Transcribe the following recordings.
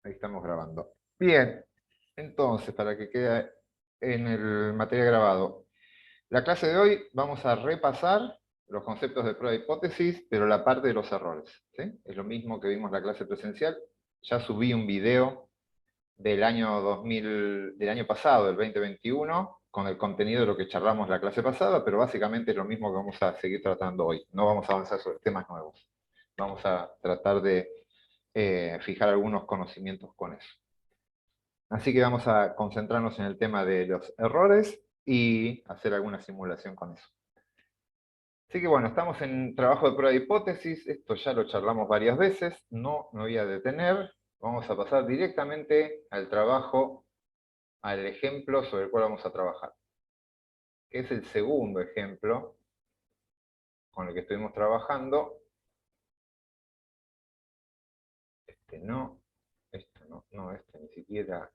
Ahí estamos grabando. Bien, entonces, para que quede en el material grabado, la clase de hoy vamos a repasar los conceptos de prueba de hipótesis, pero la parte de los errores, ¿sí? Es lo mismo que vimos en la clase presencial. Ya subí un video del año 2000, del año pasado, del 2021, con el contenido de lo que charlamos la clase pasada, pero básicamente es lo mismo que vamos a seguir tratando hoy. No vamos a avanzar sobre temas nuevos. Vamos a tratar de fijar algunos conocimientos con eso. Así que vamos a concentrarnos en el tema de los errores y hacer alguna simulación con eso. Así que bueno, estamos en trabajo de prueba de hipótesis. Esto ya lo charlamos varias veces. No me voy a detener. Vamos a pasar directamente al trabajo, al ejemplo sobre el cual vamos a trabajar. Que es el segundo ejemplo con el que estuvimos trabajando. Este no, este ni siquiera.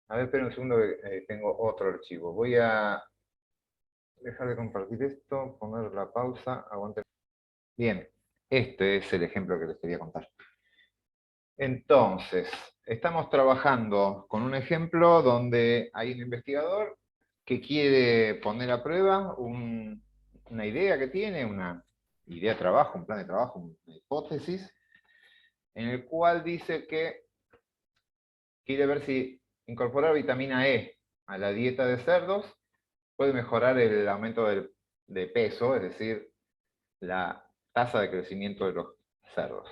A ver, espera un segundo que tengo otro archivo. Voy a dejar de compartir esto, poner la pausa, aguante. Bien, este es el ejemplo que les quería contar. Entonces, estamos trabajando con un ejemplo donde hay un investigador que quiere poner a prueba una idea que tiene, una idea de trabajo, un plan de trabajo, una hipótesis, en el cual dice que quiere ver si incorporar vitamina E a la dieta de cerdos puede mejorar el aumento de peso, es decir, la tasa de crecimiento de los cerdos.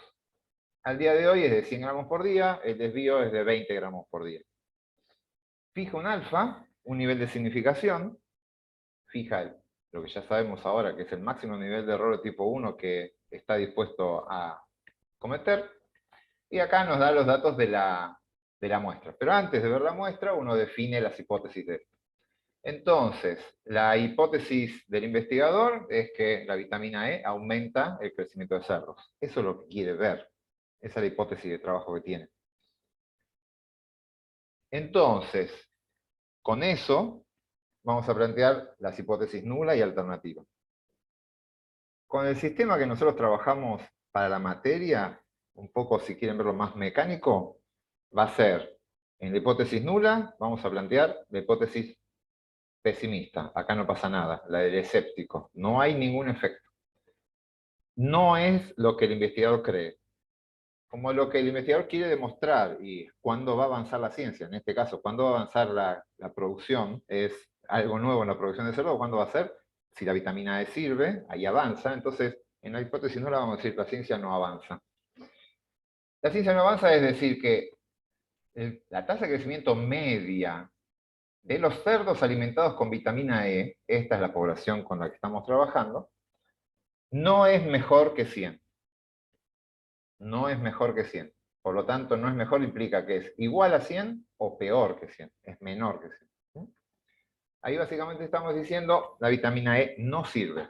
Al día de hoy es de 100 gramos por día, el desvío es de 20 gramos por día. Fija un alfa, un nivel de significación, fija lo que ya sabemos ahora, que es el máximo nivel de error de tipo 1 que está dispuesto a cometer, y acá nos da los datos de la muestra. Pero antes de ver la muestra, uno define las hipótesis de esto. Entonces, la hipótesis del investigador es que la vitamina E aumenta el crecimiento de cerdos. Eso es lo que quiere ver. Esa es la hipótesis de trabajo que tiene. Entonces, con eso, vamos a plantear las hipótesis nula y alternativa. Con el sistema que nosotros trabajamos para la materia, un poco si quieren verlo más mecánico, va a ser, en la hipótesis nula, vamos a plantear la hipótesis pesimista. Acá no pasa nada, la del escéptico. No hay ningún efecto. No es lo que el investigador cree. Como lo que el investigador quiere demostrar y cuándo va a avanzar la ciencia. En este caso, cuándo va a avanzar la producción, es algo nuevo en la producción de cerdo, cuándo va a ser, si la vitamina E sirve, ahí avanza. Entonces, en la hipótesis no la vamos a decir, la ciencia no avanza. La ciencia no avanza es decir que la tasa de crecimiento media de los cerdos alimentados con vitamina E, esta es la población con la que estamos trabajando, no es mejor que 100. No es mejor que 100. Por lo tanto, no es mejor implica que es igual a 100 o peor que 100. Es menor que 100. ¿Sí? Ahí básicamente estamos diciendo la vitamina E no sirve.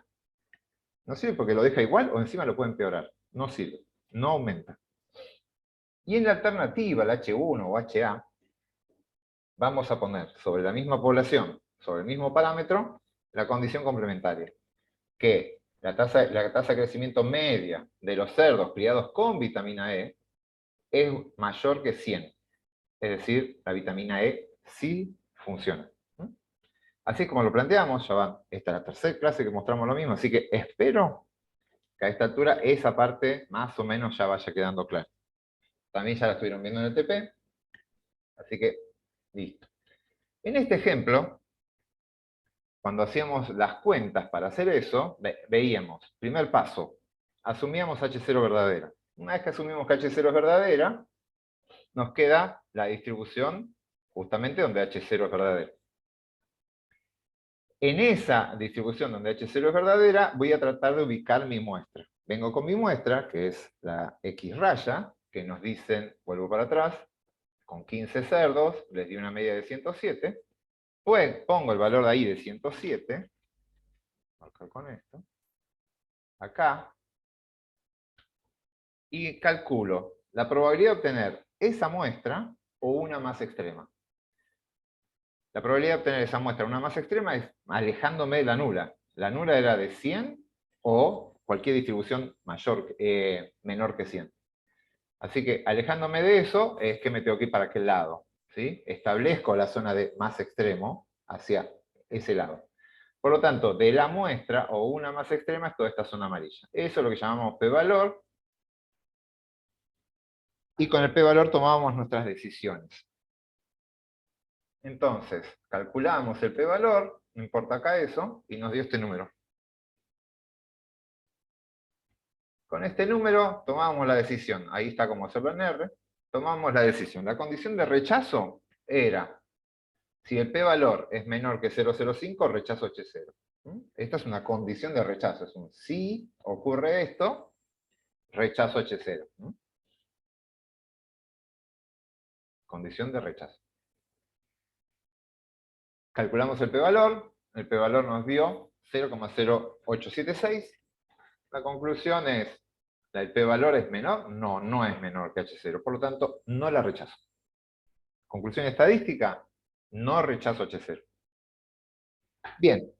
No sirve porque lo deja igual o encima lo puede empeorar. No sirve. No aumenta. Y en la alternativa, la H1 o HA, vamos a poner sobre la misma población, sobre el mismo parámetro, la condición complementaria. Que la tasa de crecimiento media de los cerdos criados con vitamina E es mayor que 100. Es decir, la vitamina E sí funciona. Así como lo planteamos, ya va, esta es la tercera clase que mostramos lo mismo, así que espero que a esta altura esa parte más o menos ya vaya quedando clara. También ya la estuvieron viendo en el TP, así que listo. En este ejemplo, cuando hacíamos las cuentas para hacer eso, veíamos, primer paso, asumíamos H0 verdadera. Una vez que asumimos que H0 es verdadera, nos queda la distribución justamente donde H0 es verdadera. En esa distribución donde H0 es verdadera, voy a tratar de ubicar mi muestra. Vengo con mi muestra, que es la X raya, que nos dicen, vuelvo para atrás, con 15 cerdos, les di una media de 107, pues pongo el valor de ahí de 107, marcar con esto, acá, y calculo la probabilidad de obtener esa muestra o una más extrema. La probabilidad de obtener esa muestra, una más extrema, es alejándome de la nula. La nula era de 100 o cualquier distribución menor que 100. Así que alejándome de eso es que me tengo que ir para aquel lado, ¿sí? Establezco la zona de más extremo hacia ese lado. Por lo tanto, de la muestra o una más extrema es toda esta zona amarilla. Eso es lo que llamamos p-valor. Y con el p-valor tomábamos nuestras decisiones. Entonces, calculamos el p-valor, no importa acá eso, y nos dio este número. Con este número tomamos la decisión. Ahí está como hacerlo en R. Tomamos la decisión. La condición de rechazo era, si el p-valor es menor que 0,05, rechazo H0. Esta es una condición de rechazo. Es un si ocurre esto, rechazo H0. Condición de rechazo. Calculamos el p-valor nos dio 0,0876. La conclusión es, ¿el p-valor es menor? No, no es menor que H0, por lo tanto, no la rechazo. Conclusión estadística, no rechazo H0. Bien,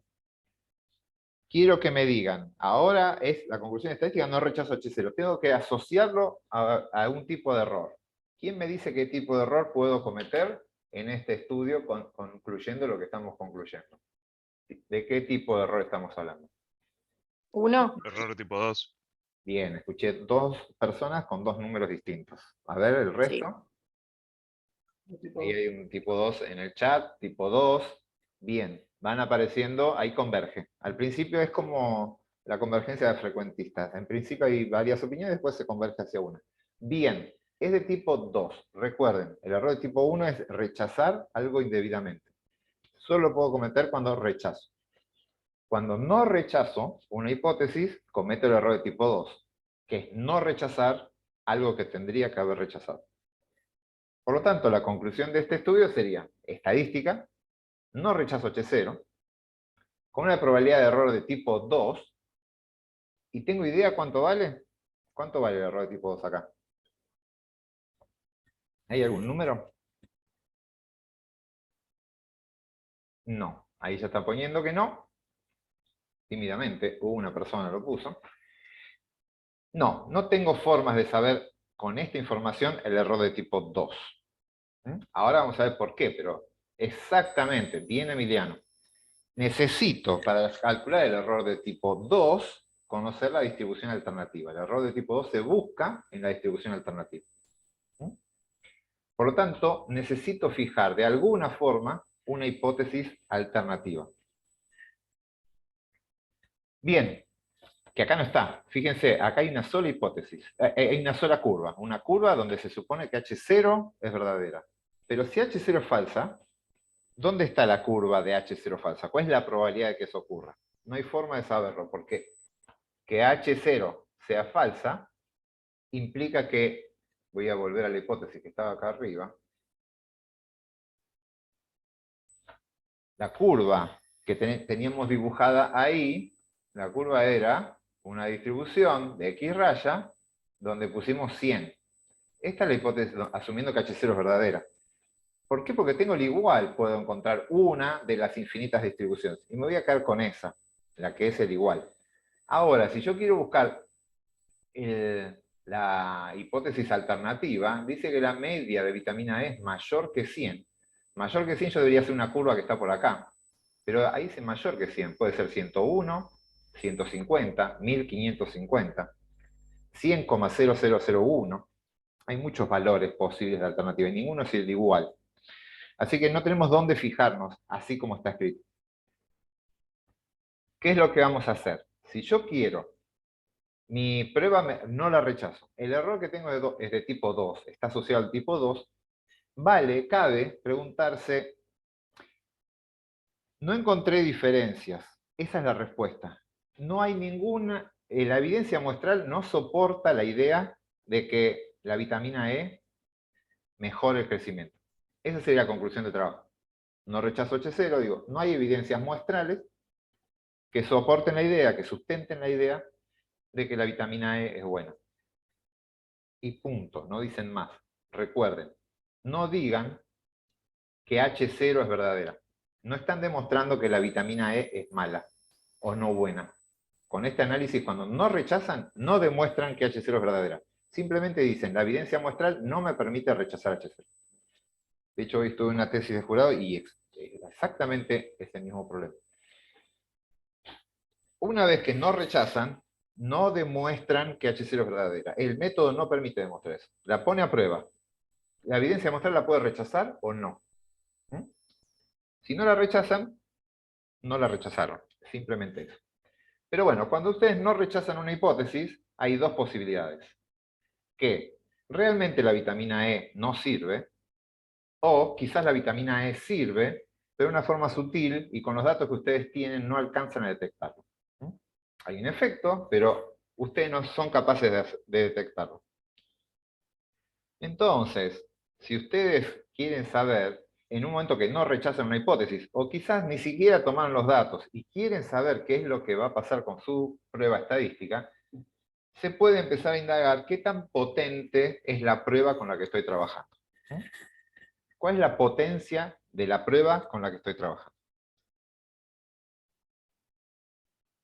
quiero que me digan, ahora es la conclusión estadística, no rechazo H0. Tengo que asociarlo a un tipo de error. ¿Quién me dice qué tipo de error puedo cometer en este estudio concluyendo lo que estamos concluyendo? ¿De qué tipo de error estamos hablando? 1. Error tipo 2. Bien, escuché 2 personas con 2 números distintos. A ver, el resto. Ahí hay un tipo 2 en el chat, tipo 2. Bien, van apareciendo, ahí converge. Al principio es como la convergencia de frecuentistas. En principio hay varias opiniones, después se converge hacia una. Bien, es de tipo 2. Recuerden, el error de tipo 1 es rechazar algo indebidamente. Solo lo puedo cometer cuando rechazo. Cuando no rechazo una hipótesis, cometo el error de tipo 2, que es no rechazar algo que tendría que haber rechazado. Por lo tanto, la conclusión de este estudio sería, estadística, no rechazo H0, con una probabilidad de error de tipo 2, y tengo idea cuánto vale. ¿Cuánto vale el error de tipo 2 acá? ¿Hay algún número? No. Ahí ya está poniendo que no. Tímidamente, una persona lo puso. No, no tengo formas de saber con esta información el error de tipo 2. Ahora vamos a ver por qué, pero exactamente, bien Emiliano. Necesito, para calcular el error de tipo 2, conocer la distribución alternativa. El error de tipo 2 se busca en la distribución alternativa. Por lo tanto, necesito fijar de alguna forma una hipótesis alternativa. Bien, que acá no está. Fíjense, acá hay una sola hipótesis. Hay una sola curva. Una curva donde se supone que H0 es verdadera. Pero si H0 es falsa, ¿dónde está la curva de H0 falsa? ¿Cuál es la probabilidad de que eso ocurra? No hay forma de saberlo, porque que H0 sea falsa implica que, voy a volver a la hipótesis que estaba acá arriba, la curva que teníamos dibujada ahí, la curva era una distribución de X raya donde pusimos 100. Esta es la hipótesis asumiendo que H0 es verdadera. ¿Por qué? Porque tengo el igual, puedo encontrar una de las infinitas distribuciones. Y me voy a quedar con esa, la que es el igual. Ahora, si yo quiero buscar la hipótesis alternativa, dice que la media de vitamina E es mayor que 100. Mayor que 100 yo debería hacer una curva que está por acá. Pero ahí dice mayor que 100. Puede ser 101, 150, 1550, 100,0001. Hay muchos valores posibles de alternativa y ninguno es el igual. Así que no tenemos dónde fijarnos, así como está escrito. ¿Qué es lo que vamos a hacer? Si yo quiero, mi prueba no la rechazo. El error que tengo es de tipo 2, está asociado al tipo 2. Cabe preguntarse, no encontré diferencias. Esa es la respuesta. No hay ninguna, la evidencia muestral no soporta la idea de que la vitamina E mejore el crecimiento. Esa sería la conclusión de trabajo. No rechazo H0, digo, no hay evidencias muestrales que soporten la idea, que sustenten la idea de que la vitamina E es buena. Y punto, no dicen más. Recuerden, no digan que H0 es verdadera. No están demostrando que la vitamina E es mala o no buena. con este análisis, cuando no rechazan, no demuestran que H0 es verdadera. Simplemente dicen, la evidencia muestral no me permite rechazar H0. De hecho, hoy estuve en una tesis de jurado y exactamente ese mismo problema. Una vez que no rechazan, no demuestran que H0 es verdadera. El método no permite demostrar eso. La pone a prueba. La evidencia muestral la puede rechazar o no. ¿Mm? Si no la rechazan, no la rechazaron. Simplemente eso. Pero bueno, cuando ustedes no rechazan una hipótesis, hay dos posibilidades. Que realmente la vitamina E no sirve, o quizás la vitamina E sirve, pero de una forma sutil y con los datos que ustedes tienen no alcanzan a detectarlo. ¿Mm? Hay un efecto, pero ustedes no son capaces de detectarlo. Entonces, si ustedes quieren saber, en un momento que no rechazan una hipótesis, o quizás ni siquiera tomaron los datos y quieren saber qué es lo que va a pasar con su prueba estadística, se puede empezar a indagar qué tan potente es la prueba con la que estoy trabajando. ¿Cuál es la potencia de la prueba con la que estoy trabajando?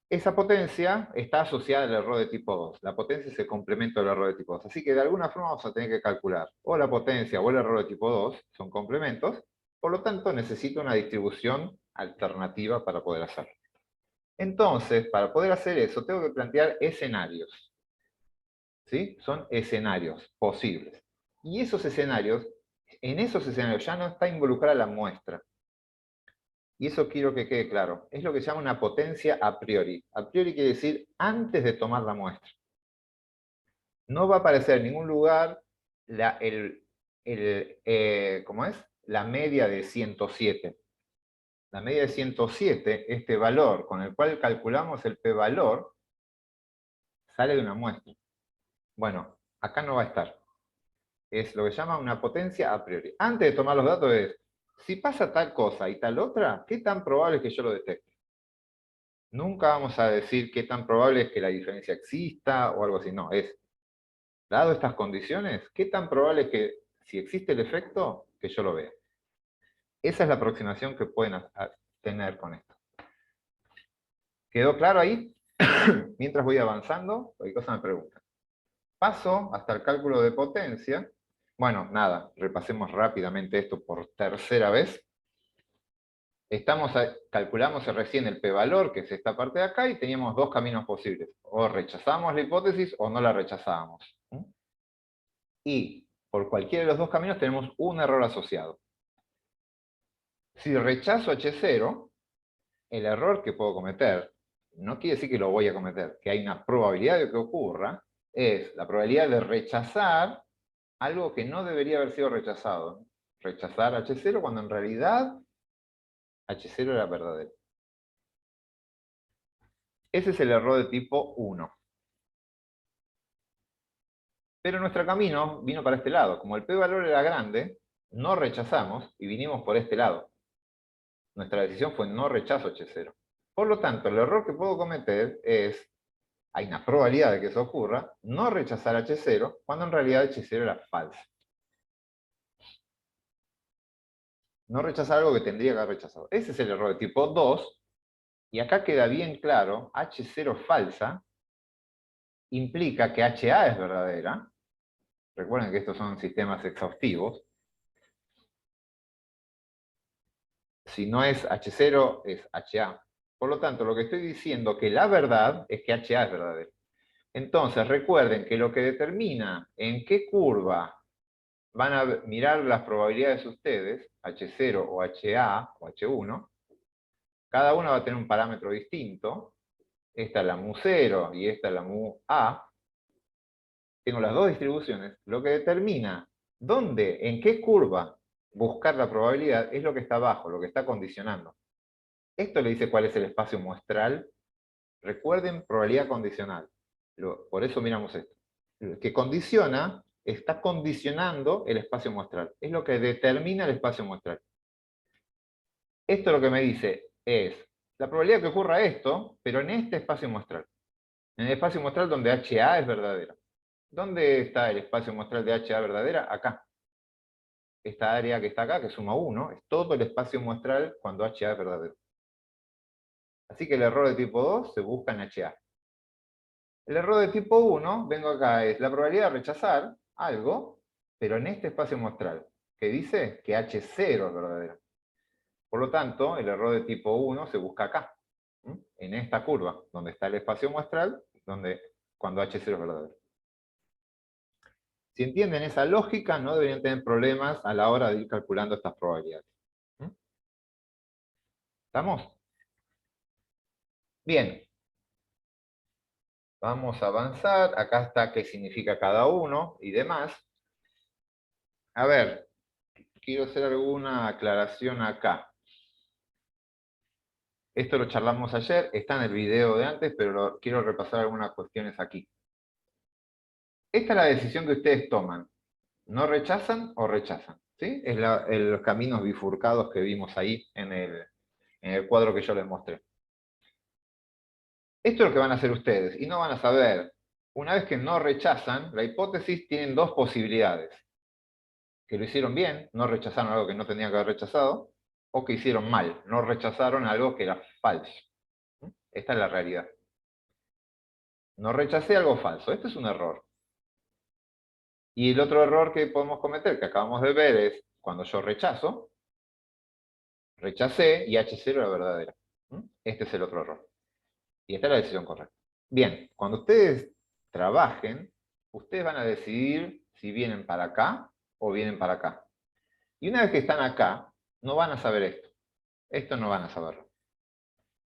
Esa potencia está asociada al error de tipo 2. La potencia es el complemento del error de tipo 2. Así que de alguna forma vamos a tener que calcular o la potencia o el error de tipo 2, son complementos, por lo tanto necesito una distribución alternativa para poder hacerlo. Entonces, para poder hacer eso, tengo que plantear escenarios. ¿Sí? Son escenarios posibles. Y esos escenarios, en esos escenarios ya no está involucrada la muestra. Y eso quiero que quede claro. Es lo que se llama una potencia a priori. A priori quiere decir antes de tomar la muestra. No va a aparecer en ningún lugar ¿cómo es? La media de 107. La media de 107, este valor con el cual calculamos el p-valor, sale de una muestra. Bueno, acá no va a estar. Es lo que se llama una potencia a priori. Antes de tomar los datos es, si pasa tal cosa y tal otra, ¿qué tan probable es que yo lo detecte? Nunca vamos a decir qué tan probable es que la diferencia exista o algo así. No, es, dado estas condiciones, ¿qué tan probable es que, si existe el efecto, que yo lo vea? Esa es la aproximación que pueden tener con esto. ¿Quedó claro ahí? Mientras voy avanzando, cualquier cosa me preguntan. Paso hasta el cálculo de potencia. Bueno, nada, repasemos rápidamente esto por tercera vez. Calculamos recién el p-valor, que es esta parte de acá, y teníamos dos caminos posibles. O rechazábamos la hipótesis o no la rechazábamos. Y por cualquiera de los dos caminos tenemos un error asociado. Si rechazo H0, el error que puedo cometer, no quiere decir que lo voy a cometer, que hay una probabilidad de que ocurra, es la probabilidad de rechazar algo que no debería haber sido rechazado. Rechazar H0 cuando en realidad H0 era verdadero. Ese es el error de tipo 1. Pero nuestro camino vino para este lado. Como el p-valor era grande, no rechazamos y vinimos por este lado. Nuestra decisión fue no rechazo H0. Por lo tanto, el error que puedo cometer es, hay una probabilidad de que eso ocurra, no rechazar H0, cuando en realidad H0 era falsa. No rechazar algo que tendría que haber rechazado. Ese es el error de tipo 2, y acá queda bien claro, H0 falsa implica que HA es verdadera. Recuerden que estos son sistemas exhaustivos. Si no es H0, es HA. Por lo tanto, lo que estoy diciendo que la verdad es que HA es verdadero. Entonces, recuerden que lo que determina en qué curva van a mirar las probabilidades ustedes, H0 o HA o H1, cada una va a tener un parámetro distinto. Esta es la mu0 y esta es la mu-A. Tengo las dos distribuciones. Lo que determina dónde, en qué curva buscar la probabilidad es lo que está abajo, lo que está condicionando. Esto le dice cuál es el espacio muestral. Recuerden, probabilidad condicional. Por eso miramos esto. Lo que condiciona, está condicionando el espacio muestral. Es lo que determina el espacio muestral. Esto lo que me dice es la probabilidad que ocurra esto, pero en este espacio muestral. En el espacio muestral donde HA es verdadera. ¿Dónde está el espacio muestral de HA verdadera? Acá. Esta área que está acá, que suma 1, es todo el espacio muestral cuando HA es verdadero. Así que el error de tipo 2 se busca en HA. El error de tipo 1, vengo acá, es la probabilidad de rechazar algo, pero en este espacio muestral, que dice que H0 es verdadero. Por lo tanto, el error de tipo 1 se busca acá, en esta curva, donde está el espacio muestral, cuando H0 es verdadero. Si entienden esa lógica, no deberían tener problemas a la hora de ir calculando estas probabilidades. ¿Estamos? Bien. Vamos a avanzar. Acá está qué significa cada uno y demás. A ver, quiero hacer alguna aclaración acá. Esto lo charlamos ayer, está en el video de antes, pero quiero repasar algunas cuestiones aquí. Esta es la decisión que ustedes toman. ¿No rechazan o rechazan? ¿Sí? Es los caminos bifurcados que vimos ahí en el cuadro que yo les mostré. Esto es lo que van a hacer ustedes y no van a saber. Una vez que no rechazan, la hipótesis tiene dos posibilidades. Que lo hicieron bien, no rechazaron algo que no tenían que haber rechazado, o que hicieron mal, no rechazaron algo que era falso. Esta es la realidad. No rechacé algo falso, este es un error. Y el otro error que podemos cometer, que acabamos de ver, es cuando yo rechazo, rechacé y H0 era verdadera. Este es el otro error. Y esta es la decisión correcta. Bien, cuando ustedes trabajen, ustedes van a decidir si vienen para acá o vienen para acá. Y una vez que están acá, no van a saber esto. Esto no van a saberlo.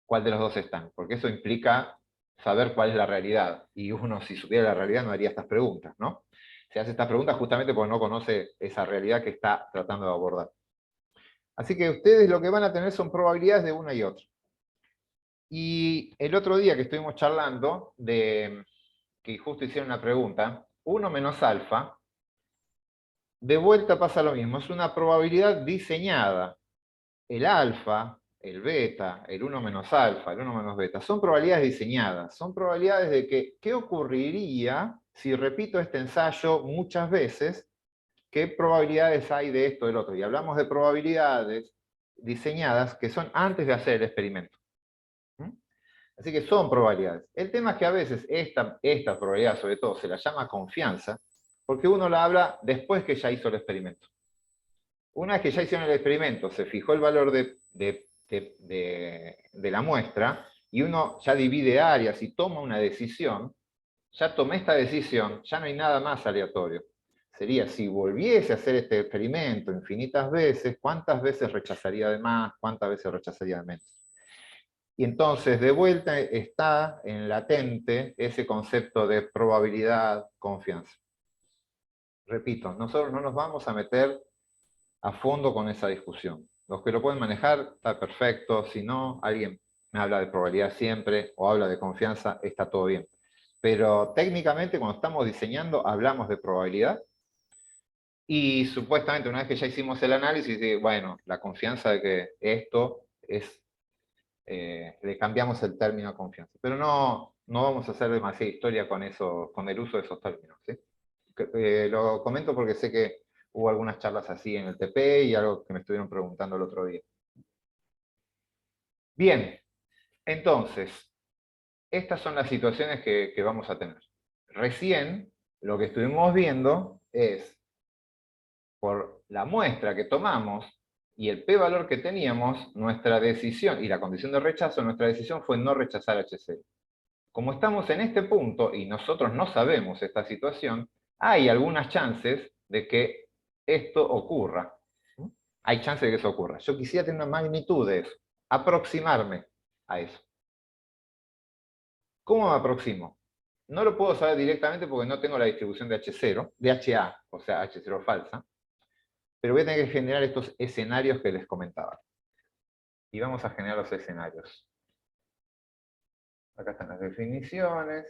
¿Cuál de los dos están? Porque eso implica saber cuál es la realidad. Y uno, si supiera la realidad, no haría estas preguntas, ¿no? Se hace estas preguntas justamente porque no conoce esa realidad que está tratando de abordar. Así que ustedes lo que van a tener son probabilidades de una y otra. Y el otro día que estuvimos charlando, que justo hicieron una pregunta, 1 menos alfa, de vuelta pasa lo mismo, es una probabilidad diseñada. El alfa, el beta, el 1 menos alfa, el 1 menos beta, son probabilidades diseñadas, son probabilidades de que, ¿qué ocurriría si repito este ensayo muchas veces? ¿Qué probabilidades hay de esto o del otro? Y hablamos de probabilidades diseñadas que son antes de hacer el experimento. Así que son probabilidades. El tema es que a veces esta probabilidad, sobre todo, se la llama confianza, porque uno la habla después que ya hizo el experimento. Una vez que ya hicieron el experimento, se fijó el valor de la muestra, y uno ya divide áreas y toma una decisión, ya tomé esta decisión, ya no hay nada más aleatorio. Sería, si volviese a hacer este experimento infinitas veces, ¿cuántas veces rechazaría de más? ¿Cuántas veces rechazaría de menos? Y entonces, de vuelta, está en latente ese concepto de probabilidad, confianza. Repito, nosotros no nos vamos a meter a fondo con esa discusión. Los que lo pueden manejar, está perfecto. Si no, alguien me habla de probabilidad siempre o habla de confianza, está todo bien. Pero técnicamente, cuando estamos diseñando, hablamos de probabilidad. Y supuestamente, una vez que ya hicimos el análisis, de, bueno, la confianza de que esto es, le cambiamos el término a confianza. Pero no vamos a hacer demasiada historia con eso, con el uso de esos términos. ¿Sí? Lo comento porque sé que hubo algunas charlas así en el TP y algo que me estuvieron preguntando el otro día. Bien, entonces, estas son las situaciones que vamos a tener. Recién, lo que estuvimos viendo es, por la muestra que tomamos y el p-valor que teníamos, nuestra decisión, y la condición de rechazo, nuestra decisión fue no rechazar HCl. Como estamos en este punto y nosotros no sabemos esta situación, hay algunas chances de que esto ocurra. Hay chances de que eso ocurra. Yo quisiera tener una magnitud de eso, aproximarme a eso. ¿Cómo me aproximo? No lo puedo saber directamente porque no tengo la distribución de H0, de HA, o sea, H0 falsa, pero voy a tener que generar estos escenarios que les comentaba. Y vamos a generar los escenarios. Acá están las definiciones.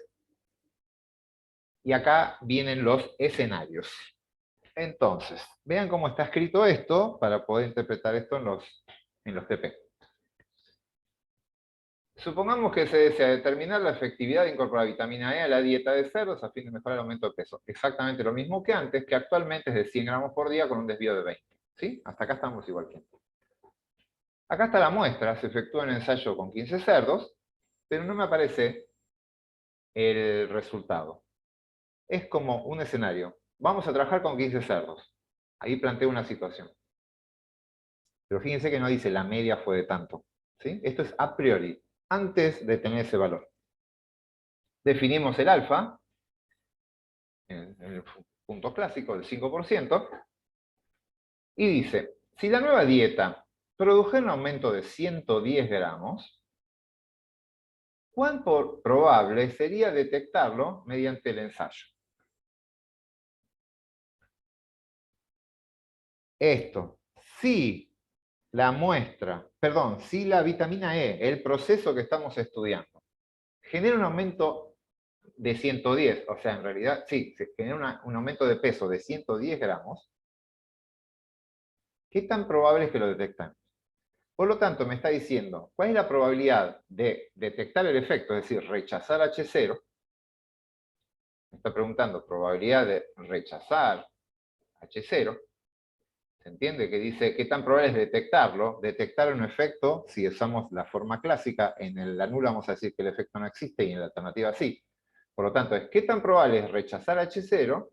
Y acá vienen los escenarios. Entonces, vean cómo está escrito esto para poder interpretar esto en los TP. Supongamos que se desea determinar la efectividad de incorporar vitamina E a la dieta de cerdos a fin de mejorar el aumento de peso. Exactamente lo mismo que antes, que actualmente es de 100 gramos por día con un desvío de 20. ¿Sí? Hasta acá estamos igual que antes. Acá está la muestra, se efectúa un ensayo con 15 cerdos, pero no me aparece el resultado. Es como un escenario. Vamos a trabajar con 15 cerdos. Ahí planteo una situación. Pero fíjense que no dice la media fue de tanto. ¿Sí? Esto es a priori, antes de tener ese valor. Definimos el alfa, en el punto clásico del 5%, y dice, si la nueva dieta produjera un aumento de 110 gramos, ¿cuán probable sería detectarlo mediante el ensayo? Esto, si la muestra, perdón, si la vitamina E, el proceso que estamos estudiando, genera un aumento de 110, o sea, en realidad, sí, se genera un aumento de peso de 110 gramos, ¿qué tan probable es que lo detectan? Por lo tanto, me está diciendo, ¿cuál es la probabilidad de detectar el efecto, es decir, rechazar H0? Me está preguntando, probabilidad de rechazar H0. ¿Se entiende? Que dice, ¿qué tan probable es detectarlo? Detectar un efecto, si usamos la forma clásica, en la nula vamos a decir que el efecto no existe y en la alternativa sí. Por lo tanto, ¿qué tan probable es rechazar H0?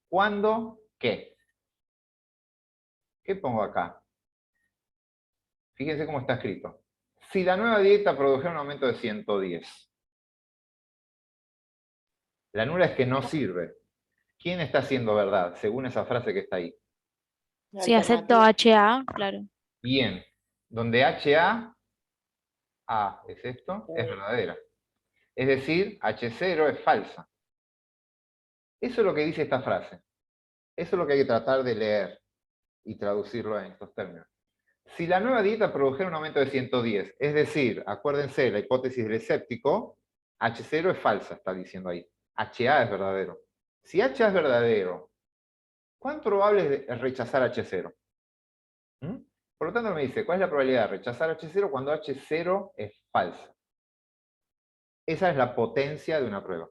¿Cuándo? ¿Qué? ¿Qué pongo acá? Fíjense cómo está escrito. Si la nueva dieta produjera un aumento de 110. La nula es que no sirve. ¿Quién está haciendo verdad, según esa frase que está ahí? La Si acepto HA, claro. Bien. Donde HA, A es esto, es verdadera. Es decir, H0 es falsa. Eso es lo que dice esta frase. Eso es lo que hay que tratar de leer y traducirlo en estos términos. Si la nueva dieta produjera un aumento de 110, es decir, acuérdense, la hipótesis del escéptico, H0 es falsa, está diciendo ahí. HA es verdadero. Si HA es verdadero, ¿cuán probable es rechazar H0? ¿Mm? Por lo tanto, me dice, ¿cuál es la probabilidad de rechazar H0 cuando H0 es falsa? Esa es la potencia de una prueba.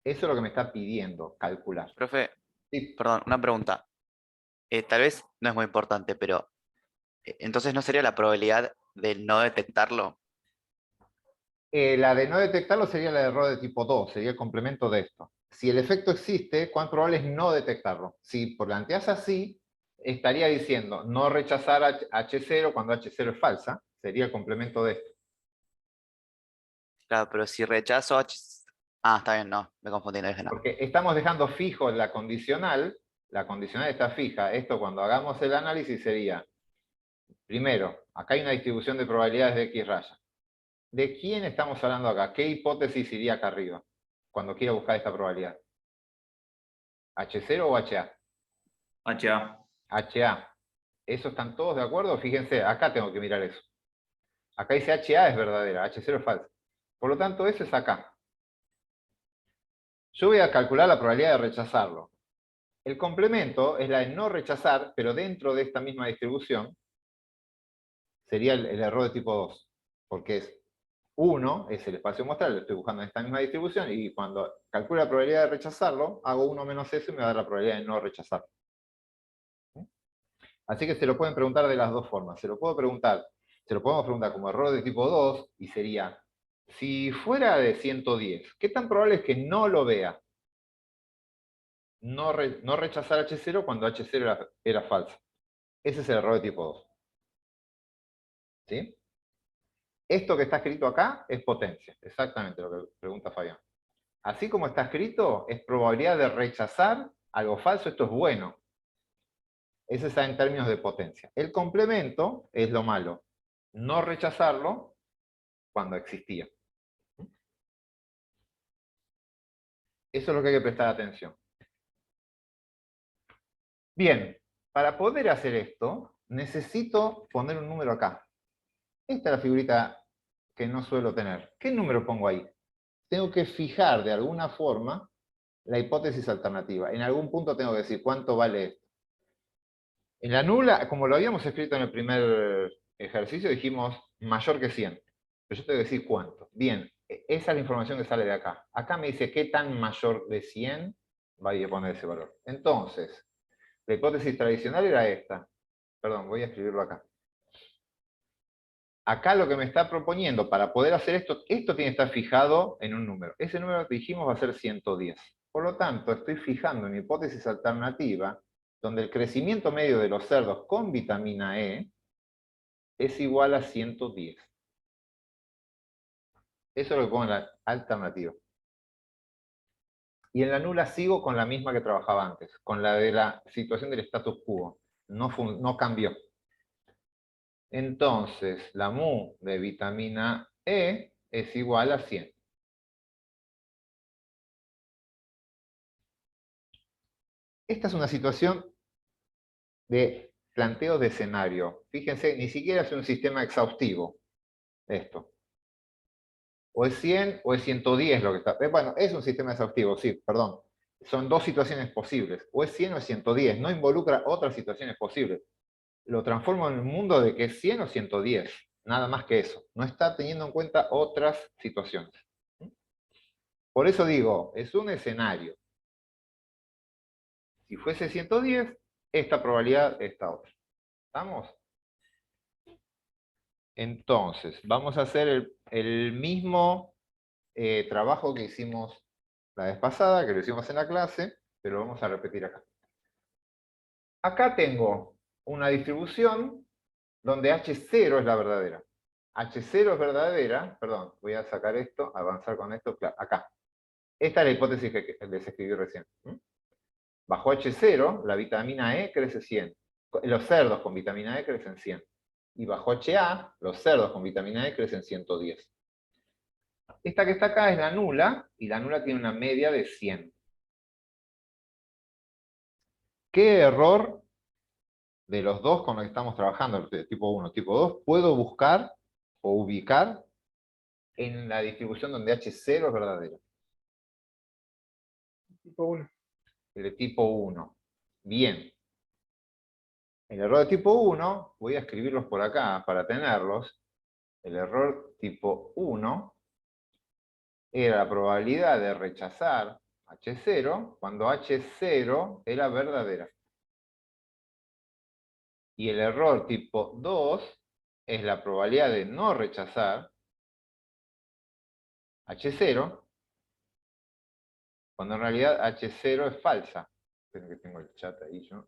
Eso es lo que me está pidiendo calcular. Profe, Sí. perdón, una pregunta. Tal vez no es muy importante, pero entonces ¿no sería la probabilidad de no detectarlo? La de no detectarlo sería la de error de tipo 2, sería el complemento de esto. Si el efecto existe, ¿cuán probable es no detectarlo? Si planteas así, estaría diciendo no rechazar H0 cuando H0 es falsa, sería el complemento de esto. Claro, pero si rechazo H... Ah, está bien, no, me confundí, no dije nada. Porque estamos dejando fijo la condicional está fija. Esto cuando hagamos el análisis sería, primero, acá hay una distribución de probabilidades de X raya. ¿De quién estamos hablando acá? ¿Qué hipótesis iría acá arriba cuando quiera buscar esta probabilidad? ¿H0 o HA? HA. HA. ¿Eso están todos de acuerdo? Fíjense, acá tengo que mirar eso. Acá dice HA es verdadera, H0 es falsa. Por lo tanto, eso es acá. Yo voy a calcular la probabilidad de rechazarlo. El complemento es la de no rechazar, pero dentro de esta misma distribución sería el error de tipo 2. Porque es 1, es el espacio muestral, lo estoy buscando en esta misma distribución, y cuando calculo la probabilidad de rechazarlo, hago 1 menos eso y me va a dar la probabilidad de no rechazarlo. Así que se lo pueden preguntar de las dos formas. Se lo podemos preguntar como error de tipo 2, y sería, si fuera de 110, ¿qué tan probable es que no lo vea? No rechazar H0 cuando H0 era falsa. Ese es el error de tipo 2. ¿Sí? Esto que está escrito acá es potencia, exactamente lo que pregunta Fabián. Así como está escrito, es probabilidad de rechazar algo falso, esto es bueno. Ese está en términos de potencia. El complemento es lo malo. No rechazarlo cuando existía. Eso es lo que hay que prestar atención. Bien, para poder hacer esto, necesito poner un número acá. Esta es la figurita que no suelo tener. ¿Qué número pongo ahí? Tengo que fijar de alguna forma la hipótesis alternativa. En algún punto tengo que decir cuánto vale esto. En la nula, como lo habíamos escrito en el primer ejercicio, dijimos mayor que 100. Pero yo tengo que decir cuánto. Bien, esa es la información que sale de acá. Acá me dice qué tan mayor de 100 va a poner ese valor. Entonces, la hipótesis tradicional era esta. Perdón, voy a escribirlo acá. acá lo que me está proponiendo para poder hacer esto tiene que estar fijado en un número. Ese número que dijimos va a ser 110. Por lo tanto, estoy fijando una hipótesis alternativa donde el crecimiento medio de los cerdos con vitamina E es igual a 110. Eso es lo que pongo en la alternativa. Y en la nula sigo con la misma que trabajaba antes, con la de la situación del status quo. No cambió. Entonces, la mu de vitamina E es igual a 100. Esta es una situación de planteo de escenario. Fíjense, ni siquiera es un sistema exhaustivo esto. O es 100 o es 110 lo que está. Bueno, es un sistema exhaustivo, sí, perdón. Son dos situaciones posibles. O es 100 o es 110. No involucra otras situaciones posibles. Lo transformo en un mundo de que es 100 o 110. Nada más que eso. No está teniendo en cuenta otras situaciones. Por eso digo, es un escenario. Si fuese 110, esta probabilidad, esta otra. ¿Estamos? Entonces, vamos a hacer el mismo trabajo que hicimos la vez pasada, que lo hicimos en la clase, pero lo vamos a repetir acá. Acá tengo una distribución donde H0 es la verdadera. H0 es verdadera, perdón, voy a sacar esto, avanzar con esto, claro, acá. Esta es la hipótesis que les escribí recién. Bajo H0, la vitamina E crece 100. Los cerdos con vitamina E crecen 100. Y bajo HA, los cerdos con vitamina E crecen 110. Esta que está acá es la nula, y la nula tiene una media de 100. ¿Qué error de los dos con los que estamos trabajando, de tipo 1, tipo 2, puedo buscar o ubicar en la distribución donde H0 es verdadero? Tipo 1. El de tipo 1. Bien. El error de tipo 1, voy a escribirlos por acá para tenerlos. El error tipo 1 era la probabilidad de rechazar H0 cuando H0 era verdadera. Y el error tipo 2 es la probabilidad de no rechazar H0 cuando en realidad H0 es falsa. Esperen que tengo el chat ahí yo.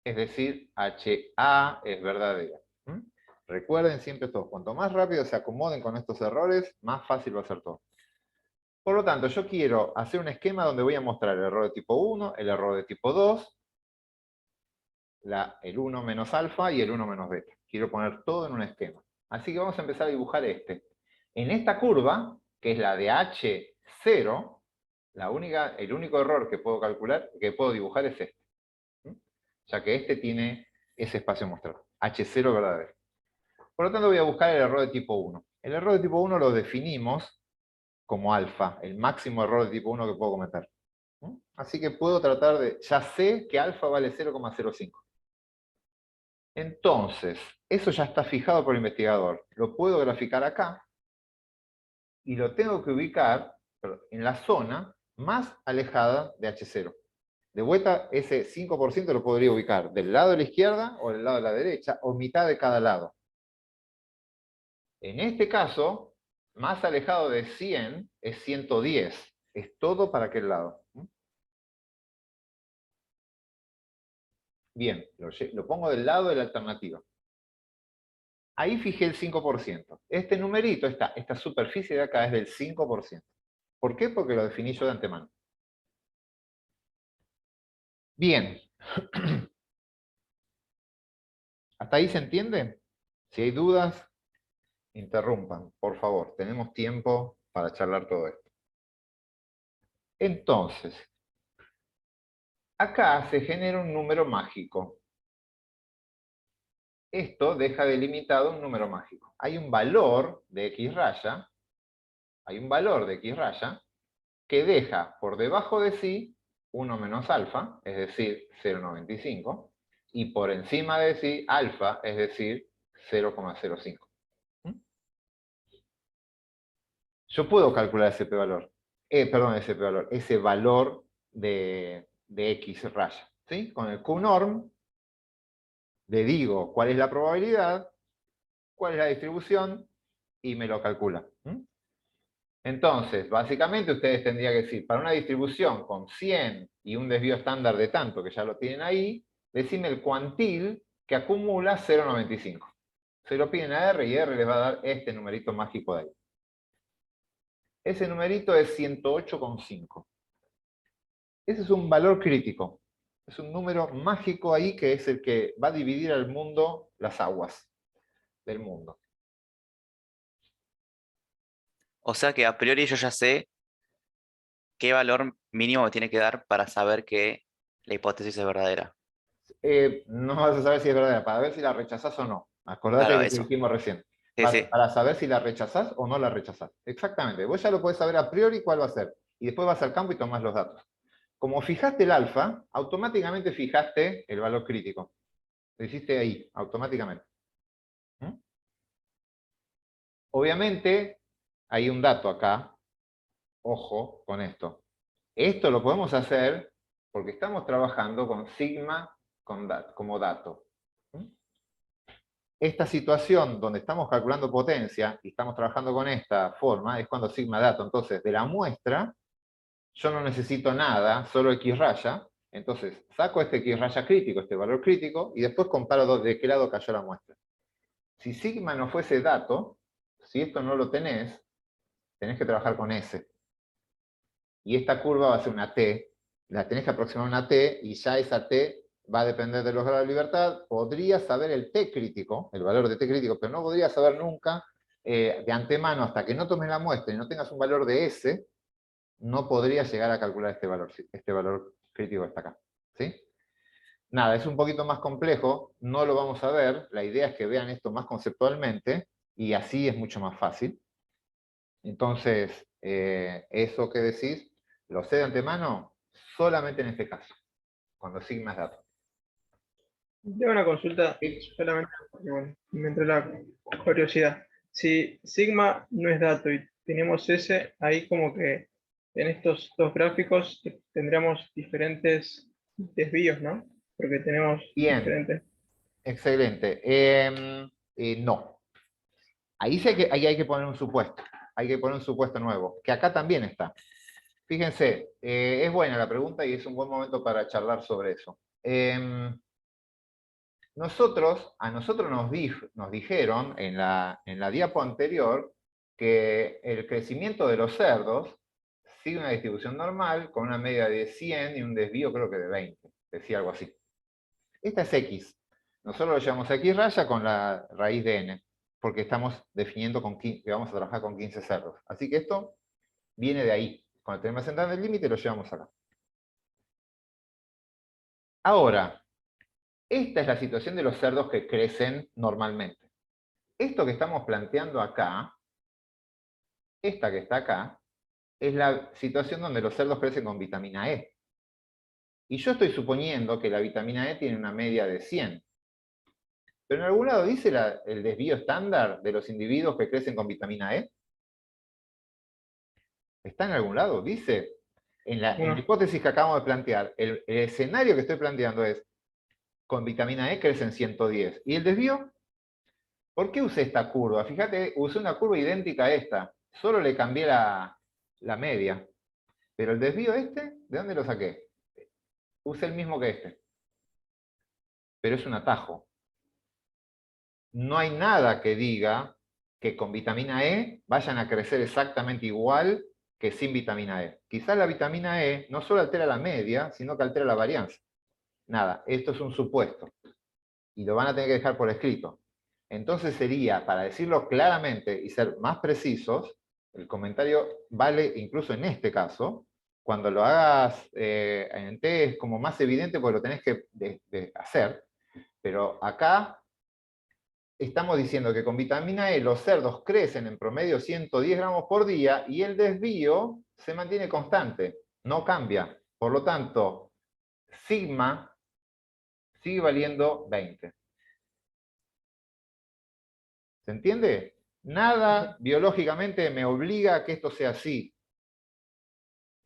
Es decir, HA es verdadera. Recuerden siempre todo, cuanto más rápido se acomoden con estos errores, más fácil va a ser todo. Por lo tanto, yo quiero hacer un esquema donde voy a mostrar el error de tipo 1, el error de tipo 2, el 1 menos alfa y el 1 menos beta. Quiero poner todo en un esquema. Así que vamos a empezar a dibujar este. En esta curva, que es la de H0, el único error que puedo calcular, que puedo dibujar es este. Ya que este tiene ese espacio mostrado. H0 verdadero. Por lo tanto voy a buscar el error de tipo 1. El error de tipo 1 lo definimos como alfa, el máximo error de tipo 1 que puedo cometer. Así que puedo tratar de... Ya sé que alfa vale 0,05. Entonces, eso ya está fijado por el investigador. Lo puedo graficar acá y lo tengo que ubicar en la zona más alejada de H0. De vuelta, ese 5% lo podría ubicar del lado de la izquierda o del lado de la derecha, o mitad de cada lado. En este caso, más alejado de 100 es 110. Es todo para aquel lado. Bien, lo pongo del lado de la alternativa. Ahí fijé el 5%. Este numerito, esta superficie de acá es del 5%. ¿Por qué? Porque lo definí yo de antemano. Bien. ¿Hasta ahí se entiende? Si hay dudas, interrumpan, por favor. Tenemos tiempo para charlar todo esto. Entonces, acá se genera un número mágico. Esto deja delimitado un número mágico. Hay un valor de X raya, que deja por debajo de sí 1 menos alfa, es decir, 0,95, y por encima de sí alfa, es decir, 0,05. Yo puedo calcular ese p-valor, ese valor de X raya, ¿sí? Con el Q-norm le digo cuál es la probabilidad, cuál es la distribución, y me lo calcula. Entonces, básicamente ustedes tendrían que decir, para una distribución con 100 y un desvío estándar de tanto, que ya lo tienen ahí, decime el cuantil que acumula 0,95. Se lo piden a R y R les va a dar este numerito mágico de ahí. Ese numerito es 108,5. Ese es un valor crítico. Es un número mágico ahí que es el que va a dividir al mundo, las aguas del mundo. O sea que a priori yo ya sé qué valor mínimo me tiene que dar para saber que la hipótesis es verdadera. No vas a saber si es verdadera, para ver si la rechazás o no. Acordate Claro, que eso. dijimos recién. Sí, sí. Para saber si la rechazás o no la rechazás. Exactamente. Vos ya lo podés saber a priori cuál va a ser. Y después vas al campo y tomás los datos. Como fijaste el alfa, automáticamente fijaste el valor crítico. Lo hiciste ahí, automáticamente. Obviamente, hay un dato acá. Ojo con esto. Esto lo podemos hacer porque estamos trabajando con sigma como dato. Esta situación donde estamos calculando potencia y estamos trabajando con esta forma es cuando sigma dato. Entonces, de la muestra, yo no necesito nada, solo X raya. Entonces, saco este X raya crítico, este valor crítico, y después comparo de qué lado cayó la muestra. Si sigma no fuese dato, si esto no lo tenés que trabajar con S. Y esta curva va a ser una T, la tenés que aproximar a una T, y ya esa T va a depender de los grados de libertad. Podrías saber el T crítico, el valor de T crítico, pero no podrías saber nunca de antemano, hasta que no tomes la muestra y no tengas un valor de S, no podrías llegar a calcular este valor crítico que está acá. ¿Sí? Nada, es un poquito más complejo, no lo vamos a ver, la idea es que vean esto más conceptualmente, y así es mucho más fácil. Entonces, eso que decís, lo sé de antemano solamente en este caso, cuando sigma es dato. Tengo una consulta solamente porque, bueno, me entró la curiosidad. Si sigma no es dato y tenemos S, ahí como que en estos dos gráficos tendríamos diferentes desvíos, ¿no? Porque tenemos Bien, diferentes. excelente. No. Ahí hay que poner un supuesto. Hay que poner un supuesto nuevo, que acá también está. Fíjense, es buena la pregunta y es un buen momento para charlar sobre eso. A nosotros nos dijeron en la diapo anterior que el crecimiento de los cerdos sigue una distribución normal con una media de 100 y un desvío creo que de 20, decía algo así. Esta es X. Nosotros lo llamamos X raya con la raíz de n, porque estamos definiendo que vamos a trabajar con 15 cerdos. Así que esto viene de ahí. Cuando tenemos central el límite lo llevamos acá. Ahora, esta es la situación de los cerdos que crecen normalmente. Esto que estamos planteando acá, esta que está acá, es la situación donde los cerdos crecen con vitamina E. Y yo estoy suponiendo que la vitamina E tiene una media de 100. Pero en algún lado dice el desvío estándar de los individuos que crecen con vitamina E. ¿Está en algún lado? Dice. En la hipótesis que acabamos de plantear, el escenario que estoy planteando es, con vitamina E crecen 110. ¿Y el desvío? ¿Por qué usé esta curva? Fíjate, usé una curva idéntica a esta. Solo le cambié la media. Pero el desvío este, ¿de dónde lo saqué? Usé el mismo que este. Pero es un atajo. No hay nada que diga que con vitamina E vayan a crecer exactamente igual que sin vitamina E. Quizás la vitamina E no solo altera la media, sino que altera la varianza. Nada, esto es un supuesto. Y lo van a tener que dejar por escrito. Entonces sería, para decirlo claramente y ser más precisos, el comentario vale incluso en este caso. Cuando lo hagas en T es como más evidente porque lo tenés que hacer. Pero acá estamos diciendo que con vitamina E los cerdos crecen en promedio 110 gramos por día y el desvío se mantiene constante, no cambia. Por lo tanto, sigma sigue valiendo 20. ¿Se entiende? Nada biológicamente me obliga a que esto sea así.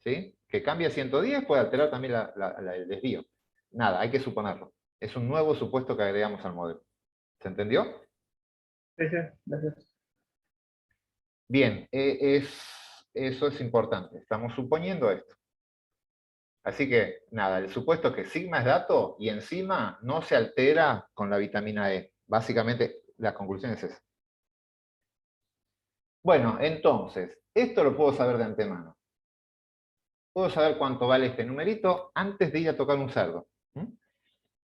¿Sí? Que cambie a 110 puede alterar también el desvío. Nada, hay que suponerlo. Es un nuevo supuesto que agregamos al modelo. ¿Se entendió? Sí, sí, gracias. Bien, eso es importante. Estamos suponiendo esto. Así que, nada, el supuesto es que sigma es dato y encima no se altera con la vitamina E. Básicamente, la conclusión es esa. Bueno, entonces, esto lo puedo saber de antemano. Puedo saber cuánto vale este numerito antes de ir a tocar un cerdo.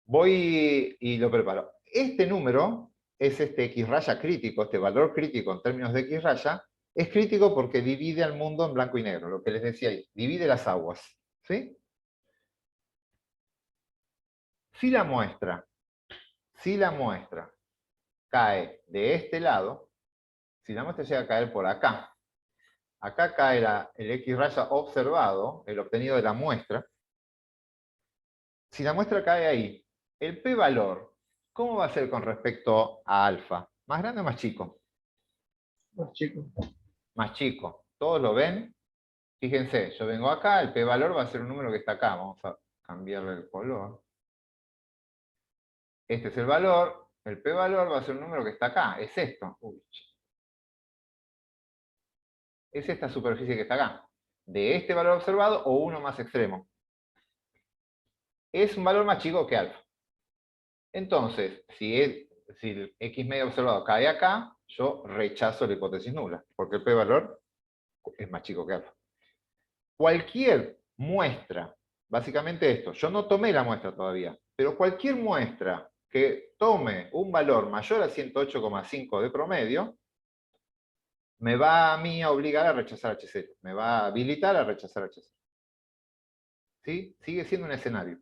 Voy y lo preparo. Este número es este X raya crítico, este valor crítico en términos de X raya, es crítico porque divide al mundo en blanco y negro, lo que les decía ahí, divide las aguas. ¿Sí? Si la muestra cae de este lado, si la muestra llega a caer por acá cae el X raya observado, el obtenido de la muestra. Si la muestra cae ahí, el p-valor, ¿cómo va a ser con respecto a alfa? ¿Más grande o más chico? Más chico. Más chico. ¿Todos lo ven? Fíjense, yo vengo acá, el p-valor va a ser un número que está acá. Vamos a cambiarle el color. Este es el valor, el p-valor va a ser un número que está acá, es esto. Uy. Es esta superficie que está acá. De este valor observado o uno más extremo. Es un valor más chico que alfa. Entonces, si el x medio observado cae acá, yo rechazo la hipótesis nula, porque el p-valor es más chico que alfa. Cualquier muestra, básicamente esto, yo no tomé la muestra todavía, pero cualquier muestra que tome un valor mayor a 108,5 de promedio, me va a mí a obligar a rechazar H0, me va a habilitar a rechazar H0. ¿Sí? Sigue siendo un escenario.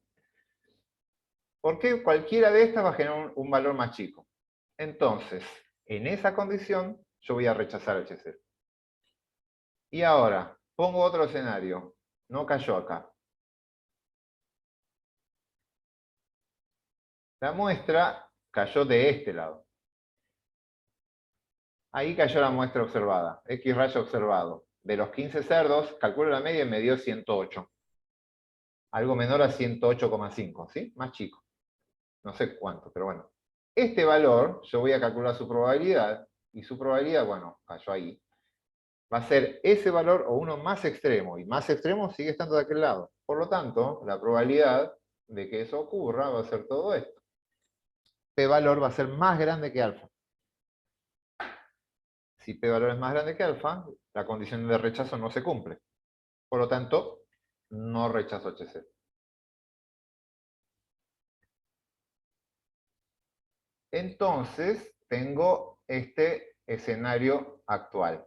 Porque cualquiera de estas va a generar un valor más chico. Entonces, en esa condición, yo voy a rechazar H0. Y ahora, pongo otro escenario. No cayó acá. La muestra cayó de este lado. Ahí cayó la muestra observada, X raya observado. De los 15 cerdos, calculo la media y me dio 108. Algo menor a 108,5, ¿sí? Más chico. No sé cuánto, pero bueno. Este valor, yo voy a calcular su probabilidad, y su probabilidad, bueno, cayó ahí. Va a ser ese valor o uno más extremo, y más extremo sigue estando de aquel lado. Por lo tanto, la probabilidad de que eso ocurra va a ser todo esto. P-valor va a ser más grande que alfa. Si P-valor es más grande que alfa, la condición de rechazo no se cumple. Por lo tanto, no rechazo H0. Entonces, tengo este escenario actual.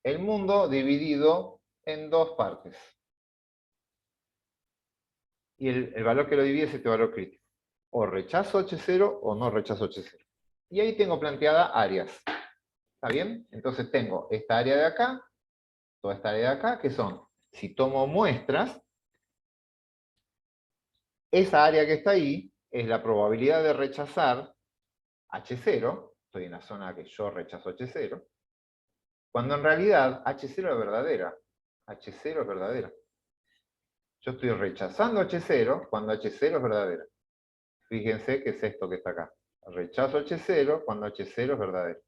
El mundo dividido en dos partes. Y el valor que lo divide es este valor crítico. O rechazo H0 o no rechazo H0. Y ahí tengo planteadas áreas. ¿Está bien? Entonces tengo esta área de acá, toda esta área de acá, que son, si tomo muestras, esa área que está ahí es la probabilidad de rechazar H0, estoy en la zona que yo rechazo H0, cuando en realidad H0 es verdadera. H0 es verdadera. Yo estoy rechazando H0 cuando H0 es verdadera. Fíjense que es esto que está acá. Rechazo H0 cuando H0 es verdadero.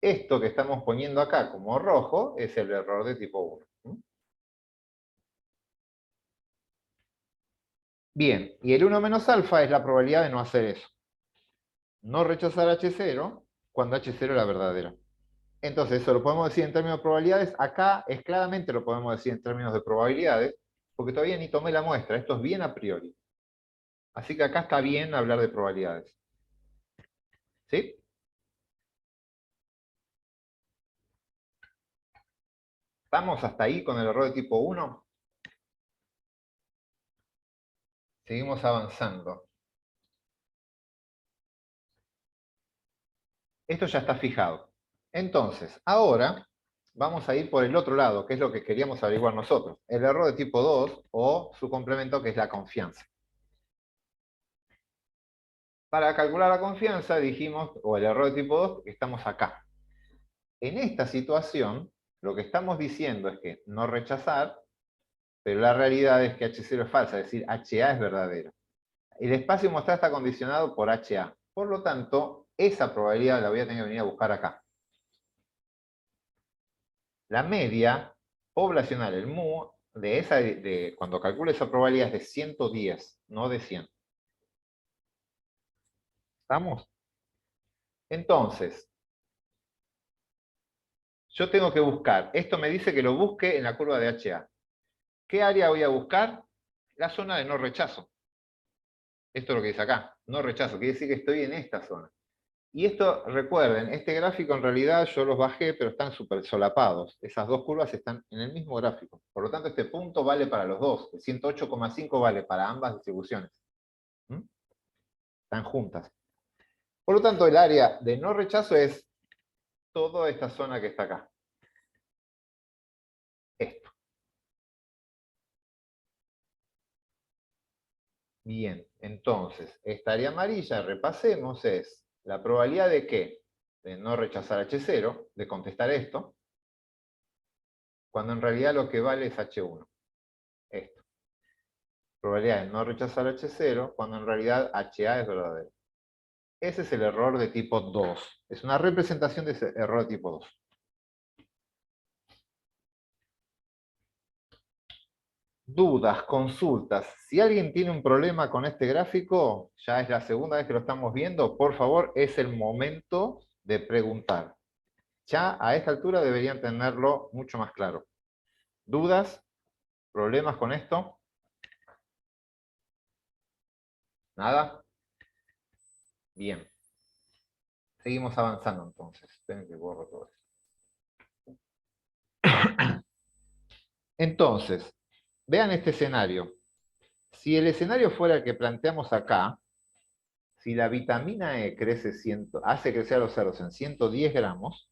Esto que estamos poniendo acá como rojo es el error de tipo 1. Bien, y el 1 menos alfa es la probabilidad de no hacer eso. No rechazar H0 cuando H0 es la verdadera. Entonces, eso lo podemos decir en términos de probabilidades. Acá es claramente lo podemos decir en términos de probabilidades, porque todavía ni tomé la muestra. Esto es bien a priori. Así que acá está bien hablar de probabilidades. ¿Sí? ¿Estamos hasta ahí con el error de tipo 1? Seguimos avanzando. Esto ya está fijado. Entonces, ahora vamos a ir por el otro lado, que es lo que queríamos averiguar nosotros. El error de tipo 2 o su complemento, que es la confianza. Para calcular la confianza dijimos, o el error de tipo 2, que estamos acá. En esta situación, lo que estamos diciendo es que no rechazar pero la realidad es que H0 es falsa, es decir, HA es verdadera. El espacio mostrar está condicionado por HA. Por lo tanto, esa probabilidad la voy a tener que venir a buscar acá. La media poblacional, el mu, cuando calculo esa probabilidad es de 110, no de 100. ¿Estamos? Entonces, yo tengo que buscar, esto me dice que lo busque en la curva de HA. ¿Qué área voy a buscar? La zona de no rechazo. Esto es lo que dice acá, no rechazo, quiere decir que estoy en esta zona. Y esto, recuerden, este gráfico en realidad yo los bajé, pero están súper solapados. Esas dos curvas están en el mismo gráfico. Por lo tanto, este punto vale para los dos. El 108,5 vale para ambas distribuciones. ¿Mm? Están juntas. Por lo tanto, el área de no rechazo es toda esta zona que está acá. Esto. Bien, entonces, esta área amarilla, repasemos, es la probabilidad de ¿qué? De no rechazar H0, de contestar esto, cuando en realidad lo que vale es H1. Esto. Probabilidad de no rechazar H0, cuando en realidad HA es verdadero. Ese es el error de tipo 2. Es una representación de ese error de tipo 2. Dudas, consultas. Si alguien tiene un problema con este gráfico, ya es la segunda vez que lo estamos viendo, por favor, es el momento de preguntar. Ya a esta altura deberían tenerlo mucho más claro. ¿Dudas? ¿Problemas con esto? ¿Nada? Bien. Seguimos avanzando entonces. Esperen que borro todo esto. Entonces, vean este escenario. Si el escenario fuera el que planteamos acá, si la vitamina E hace crecer a los cerdos en 110 gramos,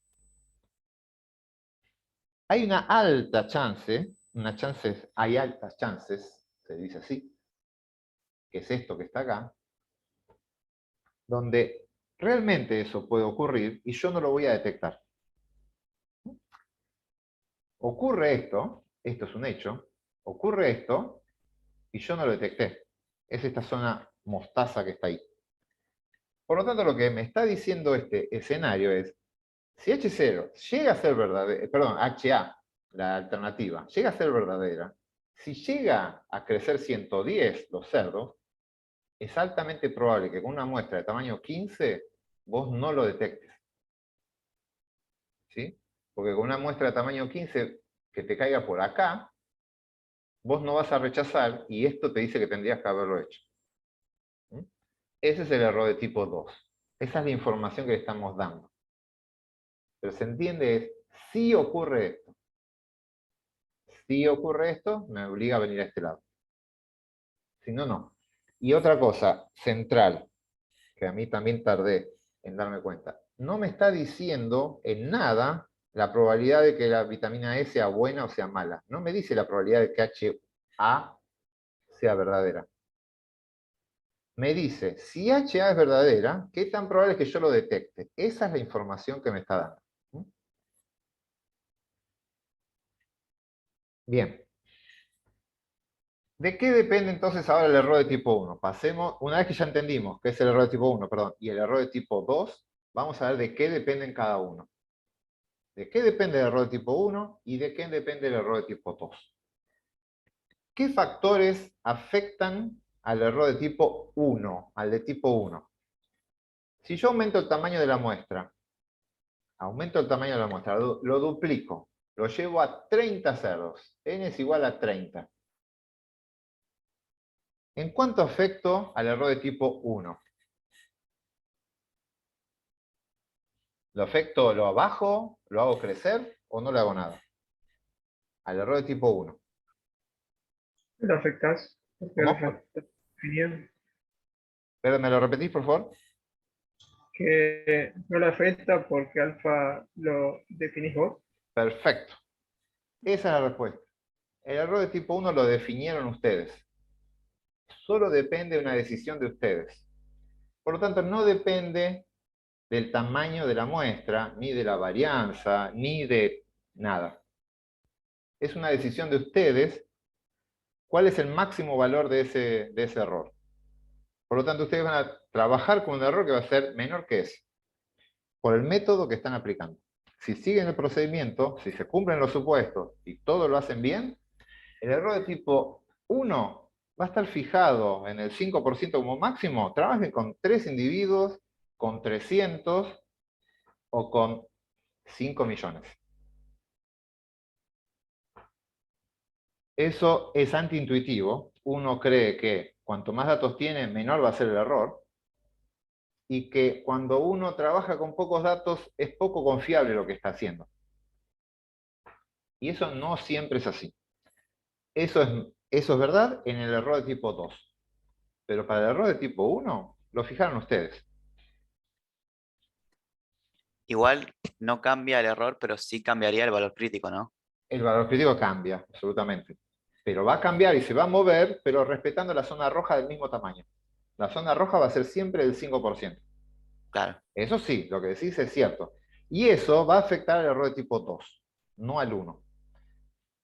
hay una alta chance, hay altas chances, se dice así, que es esto que está acá, donde realmente eso puede ocurrir y yo no lo voy a detectar. Ocurre esto es un hecho, ocurre esto, y yo no lo detecté. Es esta zona mostaza que está ahí. Por lo tanto, lo que me está diciendo este escenario es, si H0 llega a ser verdadera, perdón, HA, la alternativa, llega a ser verdadera, si llega a crecer 110 los cerdos, es altamente probable que con una muestra de tamaño 15 vos no lo detectes. ¿Sí? Porque con una muestra de tamaño 15 que te caiga por acá, vos no vas a rechazar y esto te dice que tendrías que haberlo hecho. ¿Mm? Ese es el error de tipo 2. Esa es la información que le estamos dando. Pero se entiende es, si ocurre esto. Si ocurre esto, me obliga a venir a este lado. Si no, no. Y otra cosa, central, que a mí también tardé en darme cuenta. No me está diciendo en nada la probabilidad de que la vitamina E sea buena o sea mala. No me dice la probabilidad de que HA sea verdadera. Me dice, si HA es verdadera, ¿qué tan probable es que yo lo detecte? Esa es la información que me está dando. Bien. ¿De qué depende entonces ahora el error de tipo 1? Pasemos, una vez que ya entendimos qué es el error de tipo 1, perdón, y el error de tipo 2, vamos a ver de qué dependen cada uno. ¿De qué depende el error de tipo 1 y de qué depende el error de tipo 2? ¿Qué factores afectan al error de tipo 1, al de tipo 1? Si yo aumento el tamaño de la muestra, lo duplico, lo llevo a 30 cerdos, n es igual a 30. ¿En cuánto afecto al error de tipo 1? ¿Lo afecto, lo abajo, lo hago crecer o no le hago nada? Al error de tipo 1. Lo afectas, porque ¿Cómo? alfa está definido, Pero, ¿me lo repetís, por favor? que no lo afecta porque alfa lo definís vos. Perfecto. Esa es la respuesta. El error de tipo 1 lo definieron ustedes. Solo depende de una decisión de ustedes. Por lo tanto, no depende del tamaño de la muestra, ni de la varianza, ni de nada. Es una decisión de ustedes cuál es el máximo valor de ese error. Por lo tanto, ustedes van a trabajar con un error que va a ser menor que ese, por el método que están aplicando. Si siguen el procedimiento, si se cumplen los supuestos y todo lo hacen bien, el error de tipo 1 va a estar fijado en el 5% como máximo. Trabajen con 3 individuos, con 300 o con 5 millones. Eso es antiintuitivo. Uno cree que cuanto más datos tiene, menor va a ser el error. Y que cuando uno trabaja con pocos datos, es poco confiable lo que está haciendo. Y eso no siempre es así. Eso es verdad en el error de tipo 2. Pero para el error de tipo 1, lo fijaron ustedes. Igual no cambia el error, pero sí cambiaría el valor crítico, ¿no? El valor crítico cambia, absolutamente. Pero va a cambiar y se va a mover, pero respetando la zona roja del mismo tamaño. La zona roja va a ser siempre del 5%. Claro. Eso sí, lo que decís es cierto. Y eso va a afectar al error de tipo 2, no al 1.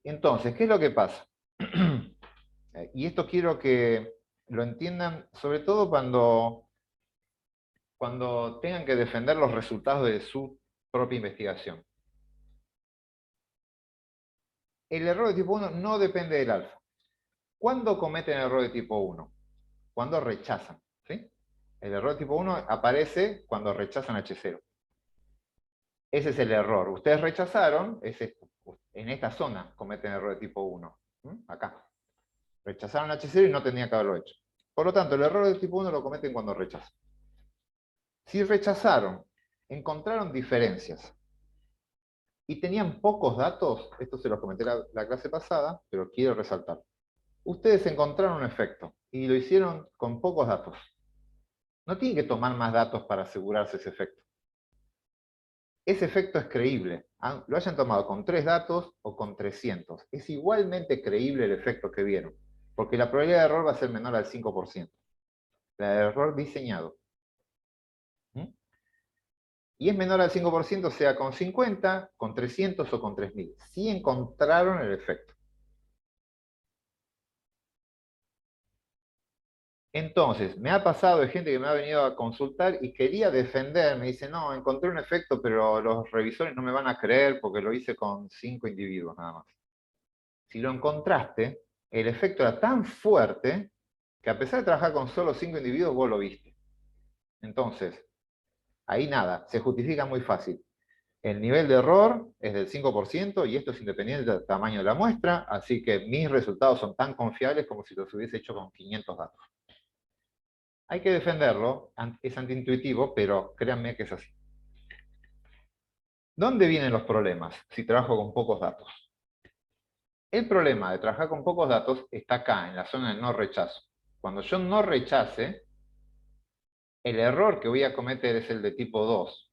Entonces, ¿qué es lo que pasa? Y esto quiero que lo entiendan, sobre todo cuando tengan que defender los resultados de su propia investigación. El error de tipo 1 no depende del alfa. ¿Cuándo cometen el error de tipo 1? Cuando rechazan. ¿Sí? El error de tipo 1 aparece cuando rechazan H0. Ese es el error. Ustedes rechazaron, es esto. En esta zona cometen el error de tipo 1. Acá. Rechazaron H0 y no tenían que haberlo hecho. Por lo tanto, el error de tipo 1 lo cometen cuando rechazan. Si rechazaron, encontraron diferencias y tenían pocos datos, esto se los comenté la clase pasada, pero quiero resaltar. Ustedes encontraron un efecto y lo hicieron con pocos datos. No tienen que tomar más datos para asegurarse ese efecto. Ese efecto es creíble. Lo hayan tomado con 3 datos o con 300. Es igualmente creíble el efecto que vieron, porque la probabilidad de error va a ser menor al 5%. La de error diseñado. Y es menor al 5%, sea con 50, con 300 o con 3000. Sí encontraron el efecto. Entonces, me ha pasado de gente que me ha venido a consultar y quería defender, me dice, no, encontré un efecto, pero los revisores no me van a creer porque lo hice con 5 individuos nada más. Si lo encontraste, el efecto era tan fuerte que a pesar de trabajar con solo 5 individuos, vos lo viste. Entonces, ahí nada, se justifica muy fácil. El nivel de error es del 5% y esto es independiente del tamaño de la muestra, así que mis resultados son tan confiables como si los hubiese hecho con 500 datos. Hay que defenderlo, es antiintuitivo, pero créanme que es así. ¿Dónde vienen los problemas si trabajo con pocos datos? El problema de trabajar con pocos datos está acá, en la zona de no rechazo. Cuando yo no rechace, el error que voy a cometer es el de tipo 2.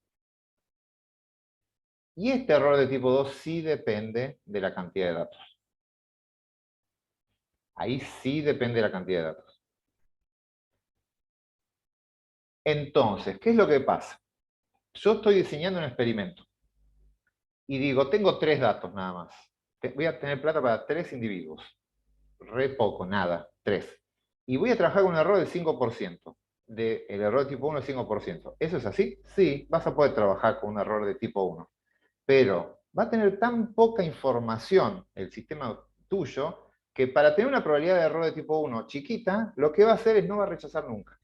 Y este error de tipo 2 sí depende de la cantidad de datos. Ahí sí depende de la cantidad de datos. Entonces, ¿qué es lo que pasa? Yo estoy diseñando un experimento. Y digo, tengo 3 datos nada más. Voy a tener plata para 3 individuos. Re poco, nada, 3. Y voy a trabajar con un error del 5%. El error de tipo 1 es 5%. ¿Eso es así? Sí, vas a poder trabajar con un error de tipo 1. Pero va a tener tan poca información el sistema tuyo que para tener una probabilidad de error de tipo 1 chiquita, lo que va a hacer es no va a rechazar nunca.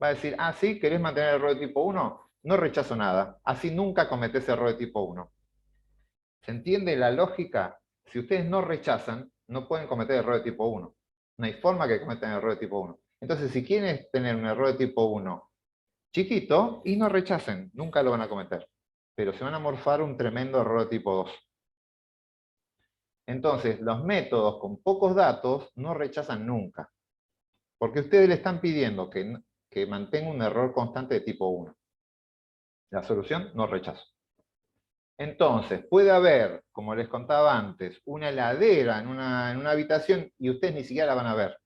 Va a decir, ah, sí, ¿querés mantener el error de tipo 1? No rechazo nada. Así nunca cometés error de tipo 1. ¿Se entiende la lógica? Si ustedes no rechazan, no pueden cometer error de tipo 1. No hay forma que cometan error de tipo 1. Entonces, si quieren tener un error de tipo 1 chiquito, y no rechacen, nunca lo van a cometer. Pero se van a morfar un tremendo error de tipo 2. Entonces, los métodos con pocos datos no rechazan nunca. Porque ustedes le están pidiendo que mantenga un error constante de tipo 1. La solución, no rechazo. Entonces, puede haber, como les contaba antes, una heladera en una habitación y ustedes ni siquiera la van a ver.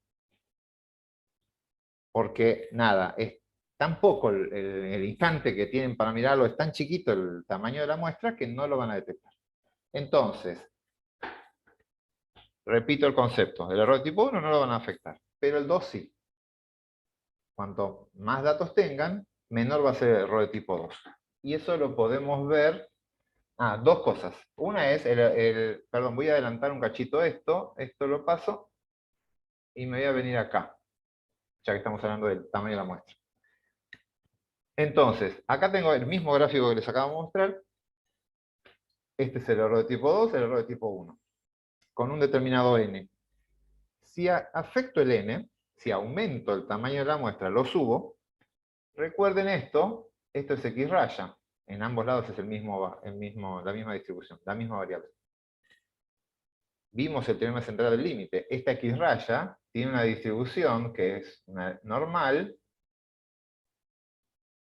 Porque, nada, es tan poco el instante que tienen para mirarlo, es tan chiquito el tamaño de la muestra que no lo van a detectar. Entonces, Repito el concepto, el error de tipo 1 no lo van a afectar, pero el 2 sí. Cuanto más datos tengan, menor va a ser el error de tipo 2. Y eso lo podemos ver. Dos cosas. Una es, perdón, voy a adelantar un cachito esto lo paso, y me voy a venir acá, ya que estamos hablando del tamaño de la muestra. Entonces, acá tengo el mismo gráfico que les acabo de mostrar. Este es el error de tipo 2, el error de tipo 1, con un determinado n. Si afecto el n, si aumento el tamaño de la muestra, lo subo, recuerden esto es x raya. En ambos lados es la misma distribución, la misma variable. Vimos el teorema central del límite. Esta x raya tiene una distribución que es una normal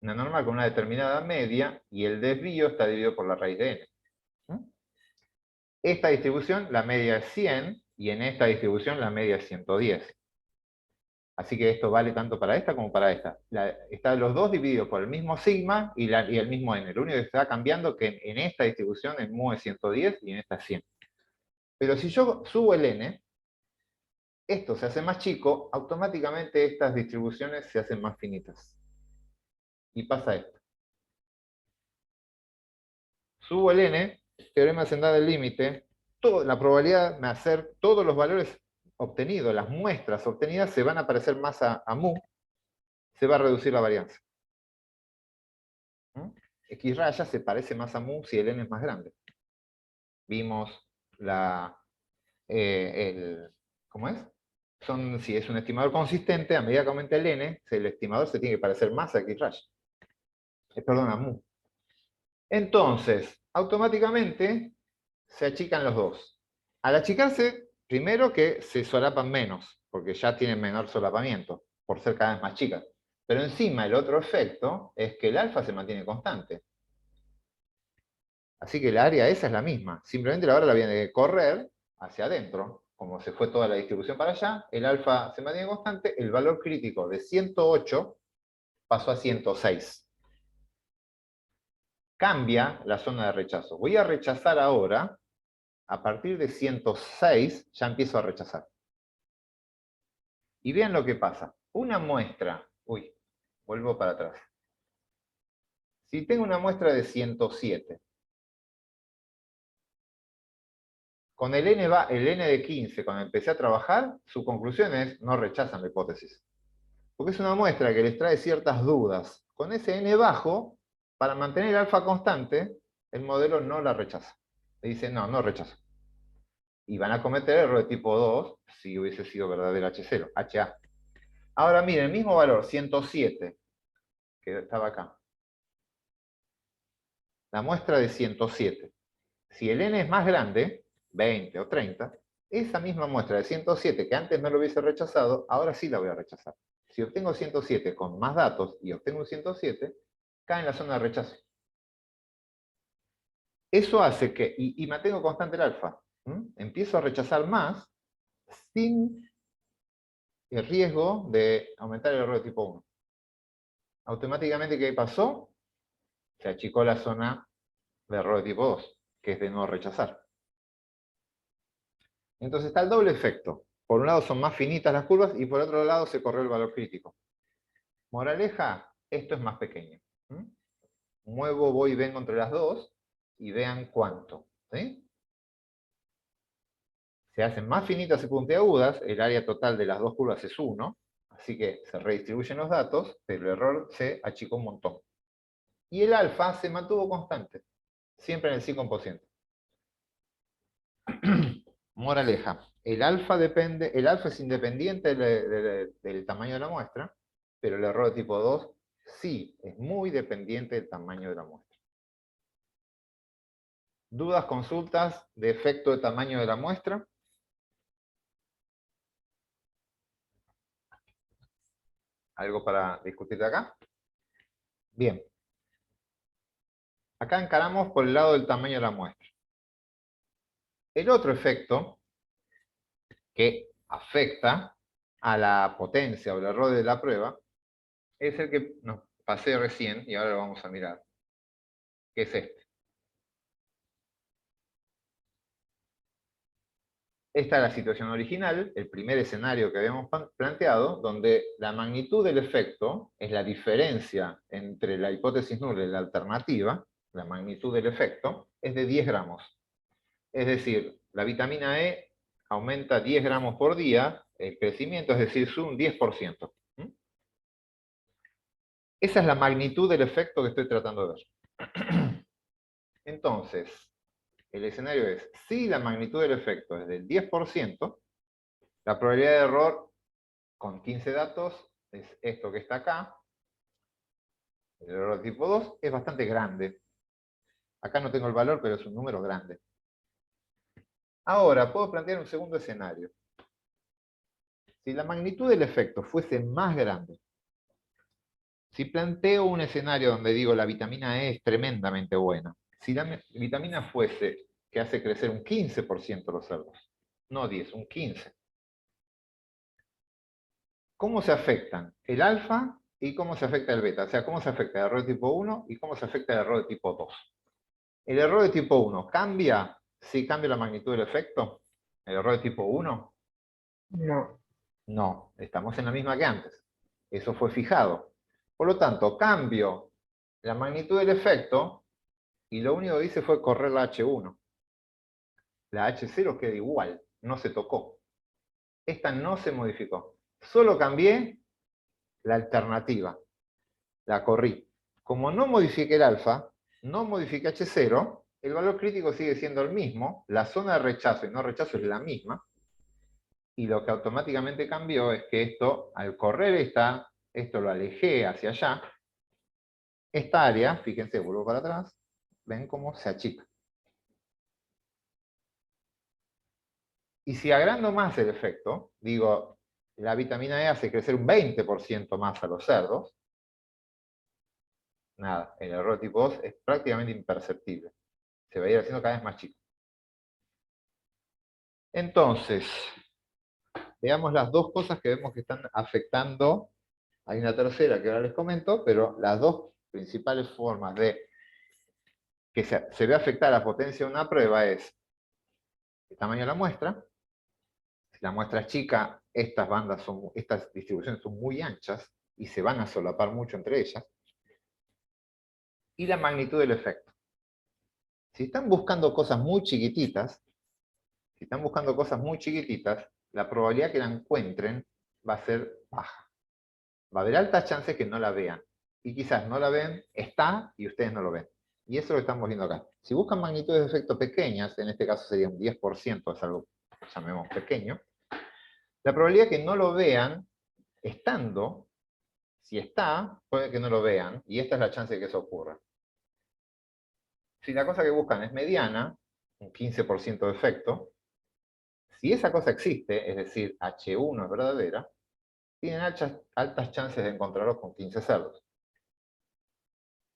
con una determinada media, y el desvío está dividido por la raíz de n. Esta distribución, la media es 100, y en esta distribución la media es 110. Así que esto vale tanto para esta como para esta. Están los dos divididos por el mismo sigma y el mismo n. Lo único que está cambiando es que en esta distribución el mu es 110 y en esta es 100. Pero si yo subo el n, esto se hace más chico, automáticamente estas distribuciones se hacen más finitas. Y pasa esto. Subo el n, teorema central del límite, la probabilidad de hacer todos los valores obtenidos, las muestras obtenidas, se van a parecer más a mu, se va a reducir la varianza. X raya se parece más a mu si el n es más grande. Vimos ¿cómo es? Si es un estimador consistente, a medida que aumenta el n, el estimador se tiene que parecer más a X raya. Perdón, a mu. Entonces, automáticamente se achican los dos. Al achicarse, primero que se solapan menos, porque ya tienen menor solapamiento, por ser cada vez más chicas. Pero encima el otro efecto es que el alfa se mantiene constante. Así que el área esa es la misma. Simplemente ahora la viene de correr hacia adentro. Como se fue toda la distribución para allá, el alfa se mantiene constante, el valor crítico de 108 pasó a 106. Cambia la zona de rechazo. Voy a rechazar ahora, a partir de 106 ya empiezo a rechazar. Y vean lo que pasa. Una muestra, vuelvo para atrás. Si tengo una muestra de 107, con el n de 15, cuando empecé a trabajar, su conclusión es, no rechazan la hipótesis. Porque es una muestra que les trae ciertas dudas. Con ese n bajo, para mantener alfa constante, el modelo no la rechaza. Le dice, no rechazo. Y van a cometer error de tipo 2 si hubiese sido verdadero H0, HA. Ahora miren, el mismo valor, 107, que estaba acá. La muestra de 107. Si el n es más grande, 20 o 30, esa misma muestra de 107 que antes no lo hubiese rechazado, ahora sí la voy a rechazar. Si obtengo 107 con más datos y obtengo un 107, cae en la zona de rechazo. Eso hace que, y mantengo constante el alfa, empiezo a rechazar más sin el riesgo de aumentar el error de tipo 1. Automáticamente, ¿qué pasó? Se achicó la zona de error de tipo 2, que es de no rechazar. Entonces está el doble efecto. Por un lado son más finitas las curvas y por otro lado se corrió el valor crítico. Moraleja, esto es más pequeño. Muevo, voy y vengo entre las dos y vean cuánto. ¿Sí? Se hacen más finitas y puntiagudas, el área total de las dos curvas es 1, así que se redistribuyen los datos, pero el error se achicó un montón. Y el alfa se mantuvo constante, siempre en el 5%. Moraleja, el alfa es independiente del tamaño de la muestra, pero el error de tipo 2 sí es muy dependiente del tamaño de la muestra. ¿Dudas, consultas de efecto de tamaño de la muestra? ¿Algo para discutir de acá? Bien. Acá encaramos por el lado del tamaño de la muestra. El otro efecto que afecta a la potencia o el error de la prueba es el que nos pasé recién y ahora lo vamos a mirar, que es este. Esta es la situación original, el primer escenario que habíamos planteado, donde la magnitud del efecto es la diferencia entre la hipótesis nula y la alternativa, la magnitud del efecto, es de 10 gramos. Es decir, la vitamina E aumenta 10 gramos por día, el crecimiento, es decir, es un 10%. Esa es la magnitud del efecto que estoy tratando de ver. Entonces, el escenario es, si la magnitud del efecto es del 10%, la probabilidad de error con 15 datos es esto que está acá. El error de tipo 2 es bastante grande. Acá no tengo el valor, pero es un número grande. Ahora, puedo plantear un segundo escenario. Si la magnitud del efecto fuese más grande, si planteo un escenario donde digo la vitamina E es tremendamente buena, si la vitamina fuese que hace crecer un 15% los cerdos, no 10, un 15%, ¿cómo se afectan el alfa y cómo se afecta el beta? O sea, ¿cómo se afecta el error de tipo 1 y cómo se afecta el error de tipo 2? ¿El error de tipo 1 cambia si cambia la magnitud del efecto? ¿El error de tipo 1? No. No, estamos en la misma que antes. Eso fue fijado. Por lo tanto, cambio la magnitud del efecto y lo único que hice fue correr la H1. La H0 queda igual, no se tocó. Esta no se modificó. Solo cambié la alternativa. La corrí. Como no modifiqué el alfa, no modifiqué H0, el valor crítico sigue siendo el mismo, la zona de rechazo y no rechazo es la misma, y lo que automáticamente cambió es que esto, al correr esto lo alejé hacia allá, esta área, fíjense, vuelvo para atrás, ven cómo se achica. Y si agrando más el efecto, digo, la vitamina E hace crecer un 20% más a los cerdos, nada, el error tipo 2 es prácticamente imperceptible. Se va a ir haciendo cada vez más chico. Entonces, veamos las dos cosas que vemos que están afectando. Hay una tercera que ahora les comento, pero las dos principales formas de que se ve afectada la potencia de una prueba es el tamaño de la muestra. Si la muestra es chica, estas distribuciones son muy anchas y se van a solapar mucho entre ellas. Y la magnitud del efecto. Si están buscando cosas muy chiquititas, la probabilidad que la encuentren va a ser baja. Va a haber altas chances que no la vean. Y quizás no la ven, está, y ustedes no lo ven. Y eso lo estamos viendo acá. Si buscan magnitudes de efecto pequeñas, en este caso sería un 10%, es algo que llamemos pequeño, la probabilidad que no lo vean, estando, si está, puede que no lo vean, y esta es la chance de que eso ocurra. Si la cosa que buscan es mediana, un 15% de efecto, si esa cosa existe, es decir, H1 es verdadera, tienen altas chances de encontrarlos con 15 cerdos.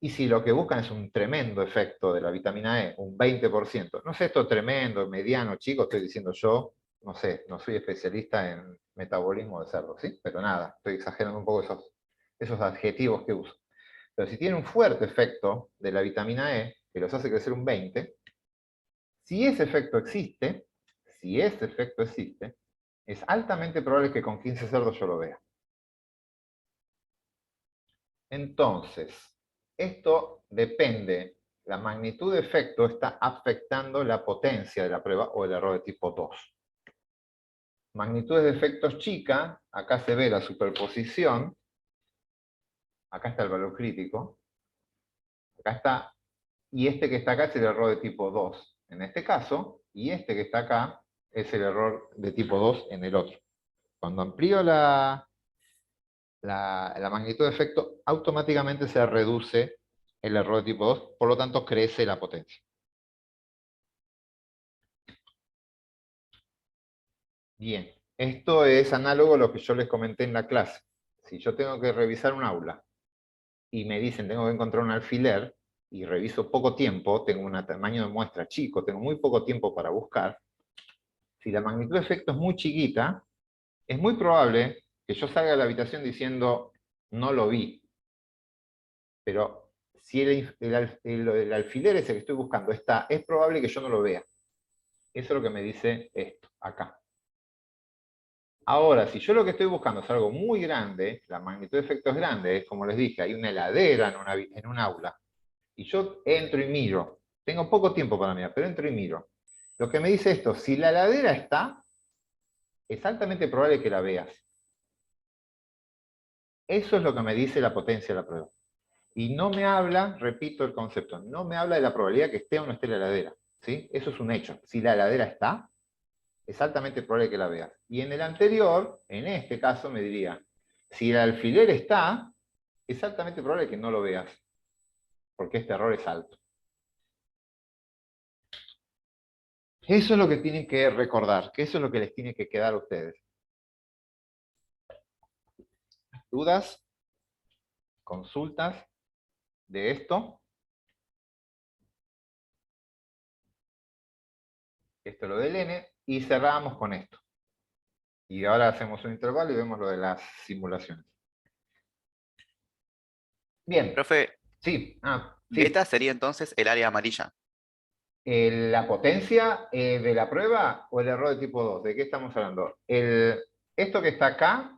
Y si lo que buscan es un tremendo efecto de la vitamina E, un 20%, no sé esto tremendo, mediano, chico, estoy diciendo yo, no sé, no soy especialista en metabolismo de cerdos, ¿sí? Pero nada, estoy exagerando un poco esos adjetivos que uso. Pero si tiene un fuerte efecto de la vitamina E, que los hace crecer un 20, si ese efecto existe, es altamente probable que con 15 cerdos yo lo vea. Entonces, esto depende, la magnitud de efecto está afectando la potencia de la prueba o el error de tipo 2. Magnitudes de efectos chica, acá se ve la superposición, acá está el valor crítico, acá está, y este que está acá es el error de tipo 2 en este caso, y este que está acá es el error de tipo 2 en el otro. Cuando amplío la magnitud de efecto, automáticamente se reduce el error de tipo 2, por lo tanto crece la potencia. Bien, esto es análogo a lo que yo les comenté en la clase. Si yo tengo que revisar un aula y me dicen tengo que encontrar un alfiler y reviso poco tiempo, tengo un tamaño de muestra chico, tengo muy poco tiempo para buscar, si la magnitud de efecto es muy chiquita, es muy probable que yo salga de la habitación diciendo no lo vi. Pero si el alfiler ese que estoy buscando está, es probable que yo no lo vea. Eso es lo que me dice esto, acá. Ahora, si yo lo que estoy buscando es algo muy grande, la magnitud de efecto es grande, es como les dije, hay una heladera en un aula, y yo entro y miro, tengo poco tiempo para mirar, pero entro y miro. Lo que me dice esto, si la heladera está, es altamente probable que la veas. Eso es lo que me dice la potencia de la prueba. Y no me habla, repito el concepto, no me habla de la probabilidad que esté o no esté la heladera. ¿Sí? Eso es un hecho. Si la heladera está, es altamente probable que la veas. Y en el anterior, en este caso, me diría, si el alfiler está, es altamente probable que no lo veas, porque este error es alto. Eso es lo que tienen que recordar, que eso es lo que les tiene que quedar a ustedes. ¿Dudas? ¿Consultas de esto? Esto es lo del n, y cerramos con esto. Y ahora hacemos un intervalo y vemos lo de las simulaciones. Bien, Profe, sí. Sí. beta sería entonces el área amarilla. ¿La potencia de la prueba o el error de tipo 2? ¿De qué estamos hablando? Esto que está acá,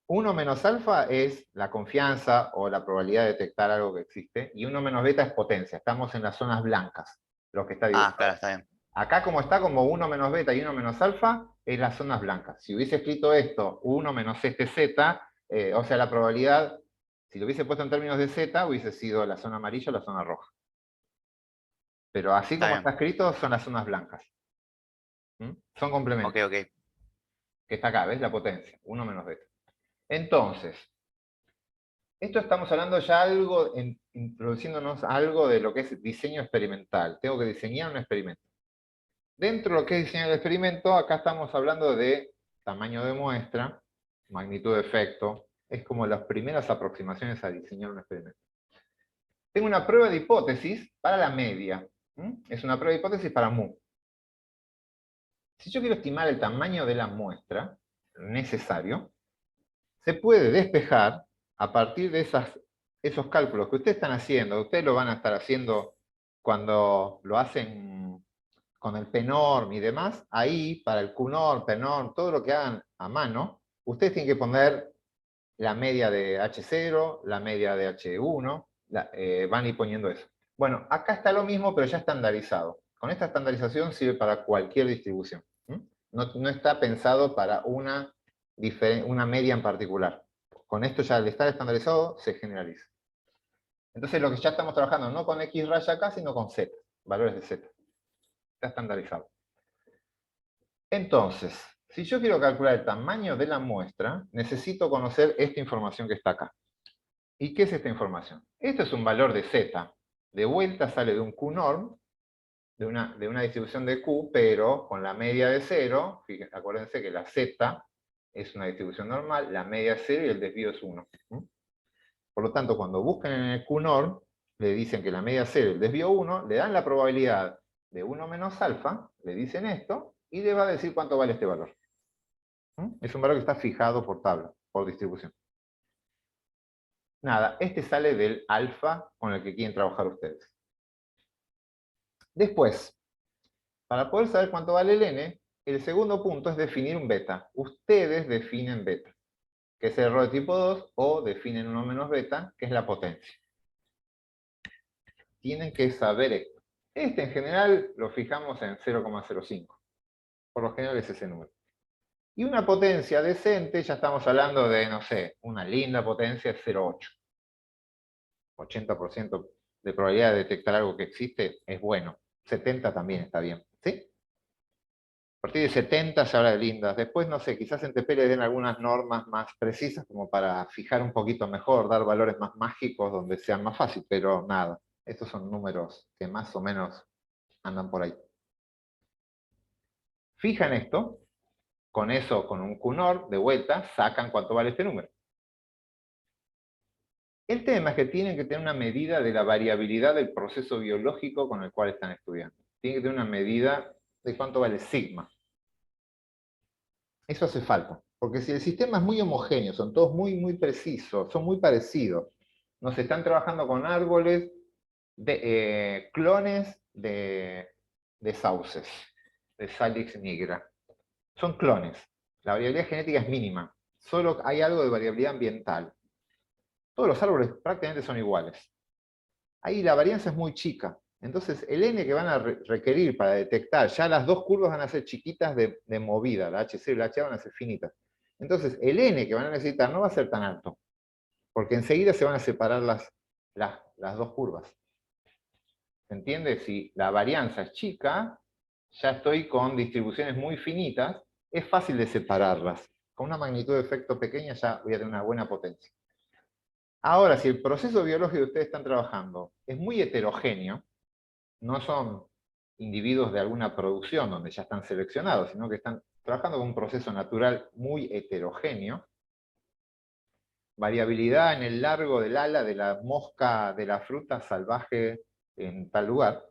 1 menos alfa es la confianza o la probabilidad de detectar algo que existe, y 1 menos beta es potencia. Estamos en las zonas blancas, lo que está dibujado. Ah, claro, está bien. Acá como está como 1 menos beta y 1 menos alfa, es las zonas blancas. Si hubiese escrito esto, 1 menos este z, o sea, la probabilidad, si lo hubiese puesto en términos de z, hubiese sido la zona amarilla o la zona roja. Pero así Está como bien. está escrito, son las zonas blancas. ¿Mm? Son complementos. Ok, ok. Que está acá, ¿ves? La potencia, 1 menos beta. Entonces, esto estamos hablando ya algo, introduciéndonos algo de lo que es diseño experimental. Tengo que diseñar un experimento. Dentro de lo que es diseño del experimento, acá estamos hablando de tamaño de muestra, magnitud de efecto. Es como las primeras aproximaciones a diseñar un experimento. Tengo una prueba de hipótesis para la media. Es una prueba de hipótesis para mu. Si yo quiero estimar el tamaño de la muestra necesario, se puede despejar a partir de esos cálculos que ustedes están haciendo. Ustedes lo van a estar haciendo cuando lo hacen con el PNORM y demás. Ahí, para el QNORM, PNORM, todo lo que hagan a mano, ustedes tienen que poner la media de H0, la media de H1, van a ir poniendo eso. Bueno, acá está lo mismo, pero ya estandarizado. Con esta estandarización sirve para cualquier distribución. No está pensado para una media en particular. Con esto ya al estar estandarizado se generaliza. Entonces lo que ya estamos trabajando no con X raya acá, sino con Z, valores de Z. Está estandarizado. Entonces, si yo quiero calcular el tamaño de la muestra, necesito conocer esta información que está acá. ¿Y qué es esta información? Esto es un valor de Z. De vuelta sale de un QNorm, de una distribución de Q, pero con la media de 0. Fíjense, acuérdense que la Z es una distribución normal, la media es 0 y el desvío es 1. Por lo tanto, cuando buscan en el QNorm, le dicen que la media es 0 y el desvío 1, le dan la probabilidad de 1 menos alfa, le dicen esto, y le va a decir cuánto vale este valor. Es un valor que está fijado por tabla, por distribución. Nada, este sale del alfa con el que quieren trabajar ustedes. Después, para poder saber cuánto vale el n, el segundo punto es definir un beta. Ustedes definen beta, que es el error de tipo 2, o definen 1 menos beta, que es la potencia. Tienen que saber esto. Este en general lo fijamos en 0,05. Por lo general es ese número. Y una potencia decente, ya estamos hablando de, no sé, una linda potencia es 0,8. 80% de probabilidad de detectar algo que existe es bueno. 70 también está bien. ¿Sí? A partir de 70 se habla de lindas. Después, no sé, quizás en TP le den algunas normas más precisas como para fijar un poquito mejor, dar valores más mágicos donde sean más fácil, pero nada. Estos son números que más o menos andan por ahí. Fijan esto, con eso, con un QNOR, de vuelta, sacan cuánto vale este número. El tema es que tienen que tener una medida de la variabilidad del proceso biológico con el cual están estudiando. Tienen que tener una medida de cuánto vale sigma. Eso hace falta. Porque si el sistema es muy homogéneo, son todos muy, muy precisos, son muy parecidos, nos están trabajando con árboles, clones de sauces. de Salix nigra. Son clones. La variabilidad genética es mínima. Solo hay algo de variabilidad ambiental. Todos los árboles prácticamente son iguales. Ahí la varianza es muy chica. Entonces, el N que van a requerir para detectar, ya las dos curvas van a ser chiquitas de movida, la H0 y la HA van a ser finitas. Entonces, el N que van a necesitar no va a ser tan alto, porque enseguida se van a separar las dos curvas. ¿Se entiende? Si la varianza es chica, ya estoy con distribuciones muy finitas, es fácil de separarlas. Con una magnitud de efecto pequeña ya voy a tener una buena potencia. Ahora, si el proceso biológico que ustedes están trabajando es muy heterogéneo, no son individuos de alguna producción donde ya están seleccionados, sino que están trabajando con un proceso natural muy heterogéneo, variabilidad en el largo del ala de la mosca de la fruta salvaje en tal lugar,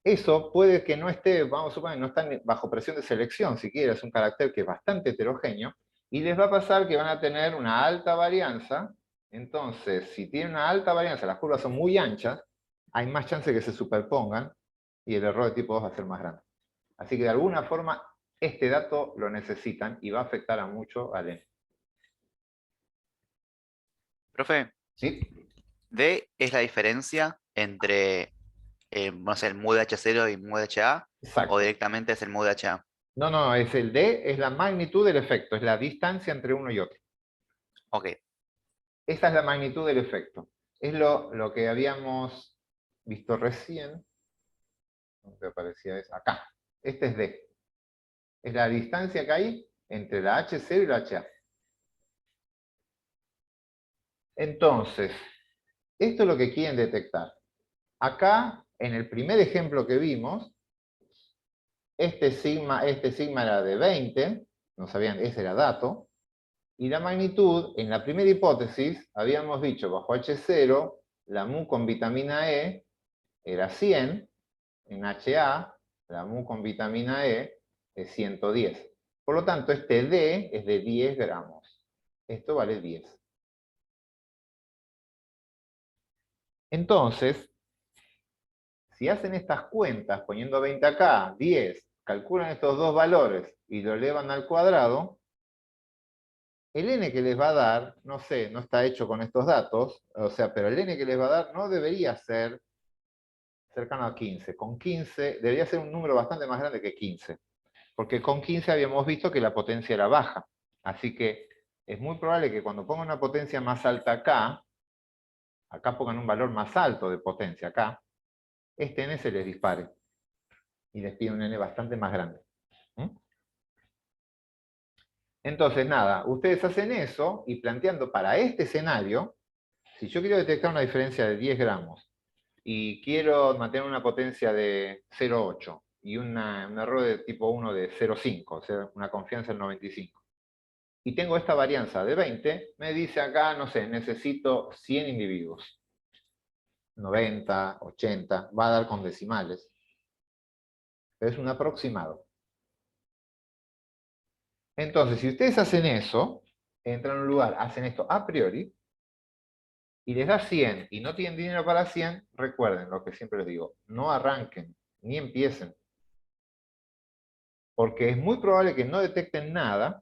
eso puede que no esté, vamos a suponer, no están bajo presión de selección, siquiera es un carácter que es bastante heterogéneo, y les va a pasar que van a tener una alta varianza. Entonces, si tienen una alta varianza, las curvas son muy anchas, hay más chance de que se superpongan, y el error de tipo 2 va a ser más grande. Así que de alguna forma, este dato lo necesitan, y va a afectar a mucho al N. Profe, ¿Sí? D es la diferencia entre, no sé, el MUD H0 y MUD HA, Exacto. o directamente es el MUD HA. No, no, es el D, es la magnitud del efecto, es la distancia entre uno y otro. Ok, Esa es la magnitud del efecto. Es lo que habíamos visto recién. ¿Dónde aparecía eso? Acá. Este es D. Es la distancia que hay entre la H0 y la HA. Entonces, esto es lo que quieren detectar. Acá, en el primer ejemplo que vimos, este sigma era de 20, no sabían, ese era dato, y la magnitud, en la primera hipótesis, habíamos dicho, bajo H0, la mu con vitamina E era 100, en HA, la mu con vitamina E es 110. Por lo tanto, este D es de 10 gramos. Esto vale 10. Entonces, si hacen estas cuentas, poniendo 20 acá, 10, calculan estos dos valores y lo elevan al cuadrado, el N que les va a dar, no sé, no está hecho con estos datos, o sea, pero el N que les va a dar no debería ser cercano a 15. Con 15 debería ser un número bastante más grande que 15. Porque con 15 habíamos visto que la potencia era baja. Así que es muy probable que cuando pongan una potencia más alta acá pongan un valor más alto de potencia acá, este N se les dispare. Y les pide un N bastante más grande. ¿Mm? Entonces, nada, ustedes hacen eso y planteando para este escenario, si yo quiero detectar una diferencia de 10 gramos y quiero mantener una potencia de 0,8 y un error de tipo 1 de 0,5, o sea, una confianza del 95, y tengo esta varianza de 20, me dice acá, no sé, necesito 100 individuos. 90, 80, va a dar con decimales. Pero es un aproximado. Entonces, si ustedes hacen eso, entran a un lugar, hacen esto a priori, y les da 100 y no tienen dinero para 100, recuerden lo que siempre les digo, no arranquen, ni empiecen. Porque es muy probable que no detecten nada,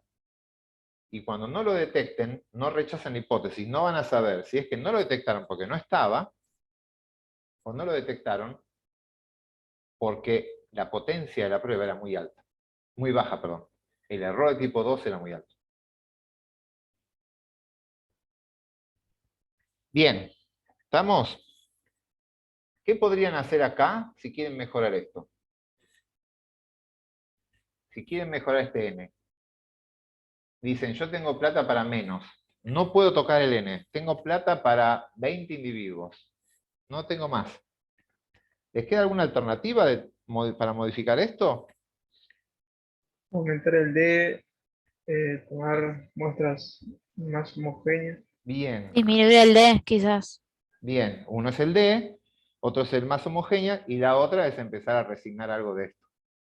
y cuando no lo detecten, no rechazan la hipótesis, no van a saber si es que no lo detectaron porque no estaba, o no lo detectaron porque la potencia de la prueba era muy alta. Muy baja, perdón. El error de tipo 2 era muy alto. Bien, ¿estamos? ¿Qué podrían hacer acá si quieren mejorar esto? Si quieren mejorar este N. Dicen, yo tengo plata para menos. No puedo tocar el N. Tengo plata para 20 individuos. No tengo más. ¿Les queda alguna alternativa para modificar esto? Aumentar el D, tomar muestras más homogéneas. Bien, Disminuir el D, quizás. bien. Uno es el D, otro es el más homogénea, y la otra es empezar a resignar algo de esto.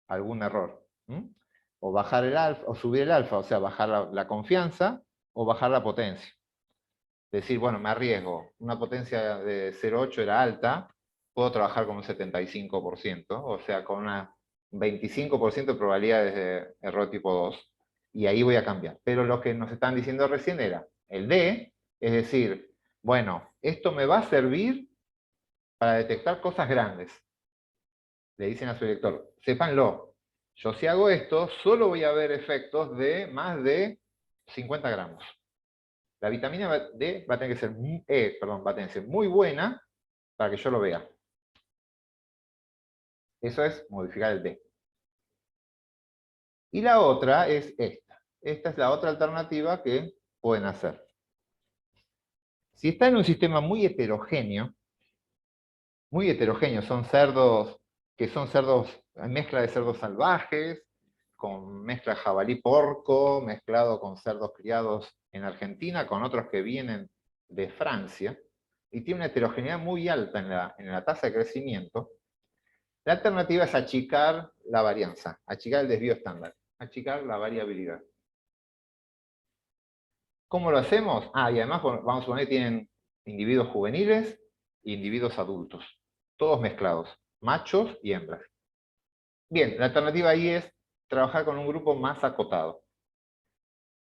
Algún error. O bajar el alfa, o subir el alfa, o sea, bajar la confianza, o bajar la potencia. Decir, bueno, me arriesgo, una potencia de 0,8 era alta, puedo trabajar con un 75%, o sea, con una 25% de probabilidades de error tipo 2, y ahí voy a cambiar. Pero lo que nos estaban diciendo recién era el D, es decir, bueno, esto me va a servir para detectar cosas grandes. Le dicen a su director, sépanlo, yo si hago esto, solo voy a ver efectos de más de 50 gramos. La vitamina D va a tener que ser, va a tener que ser muy buena para que yo lo vea. Eso es modificar el D. Y la otra es esta. Esta es la otra alternativa que pueden hacer. Si está en un sistema muy heterogéneo, son cerdos que son cerdos, mezcla de cerdos salvajes, con mezcla jabalí porco, mezclado con cerdos criados en Argentina, con otros que vienen de Francia, y tiene una heterogeneidad muy alta en la tasa de crecimiento. La alternativa es achicar la varianza, achicar el desvío estándar, achicar la variabilidad. ¿Cómo lo hacemos? Y además vamos a suponer que tienen individuos juveniles e individuos adultos, todos mezclados, machos y hembras. Bien, la alternativa ahí es trabajar con un grupo más acotado.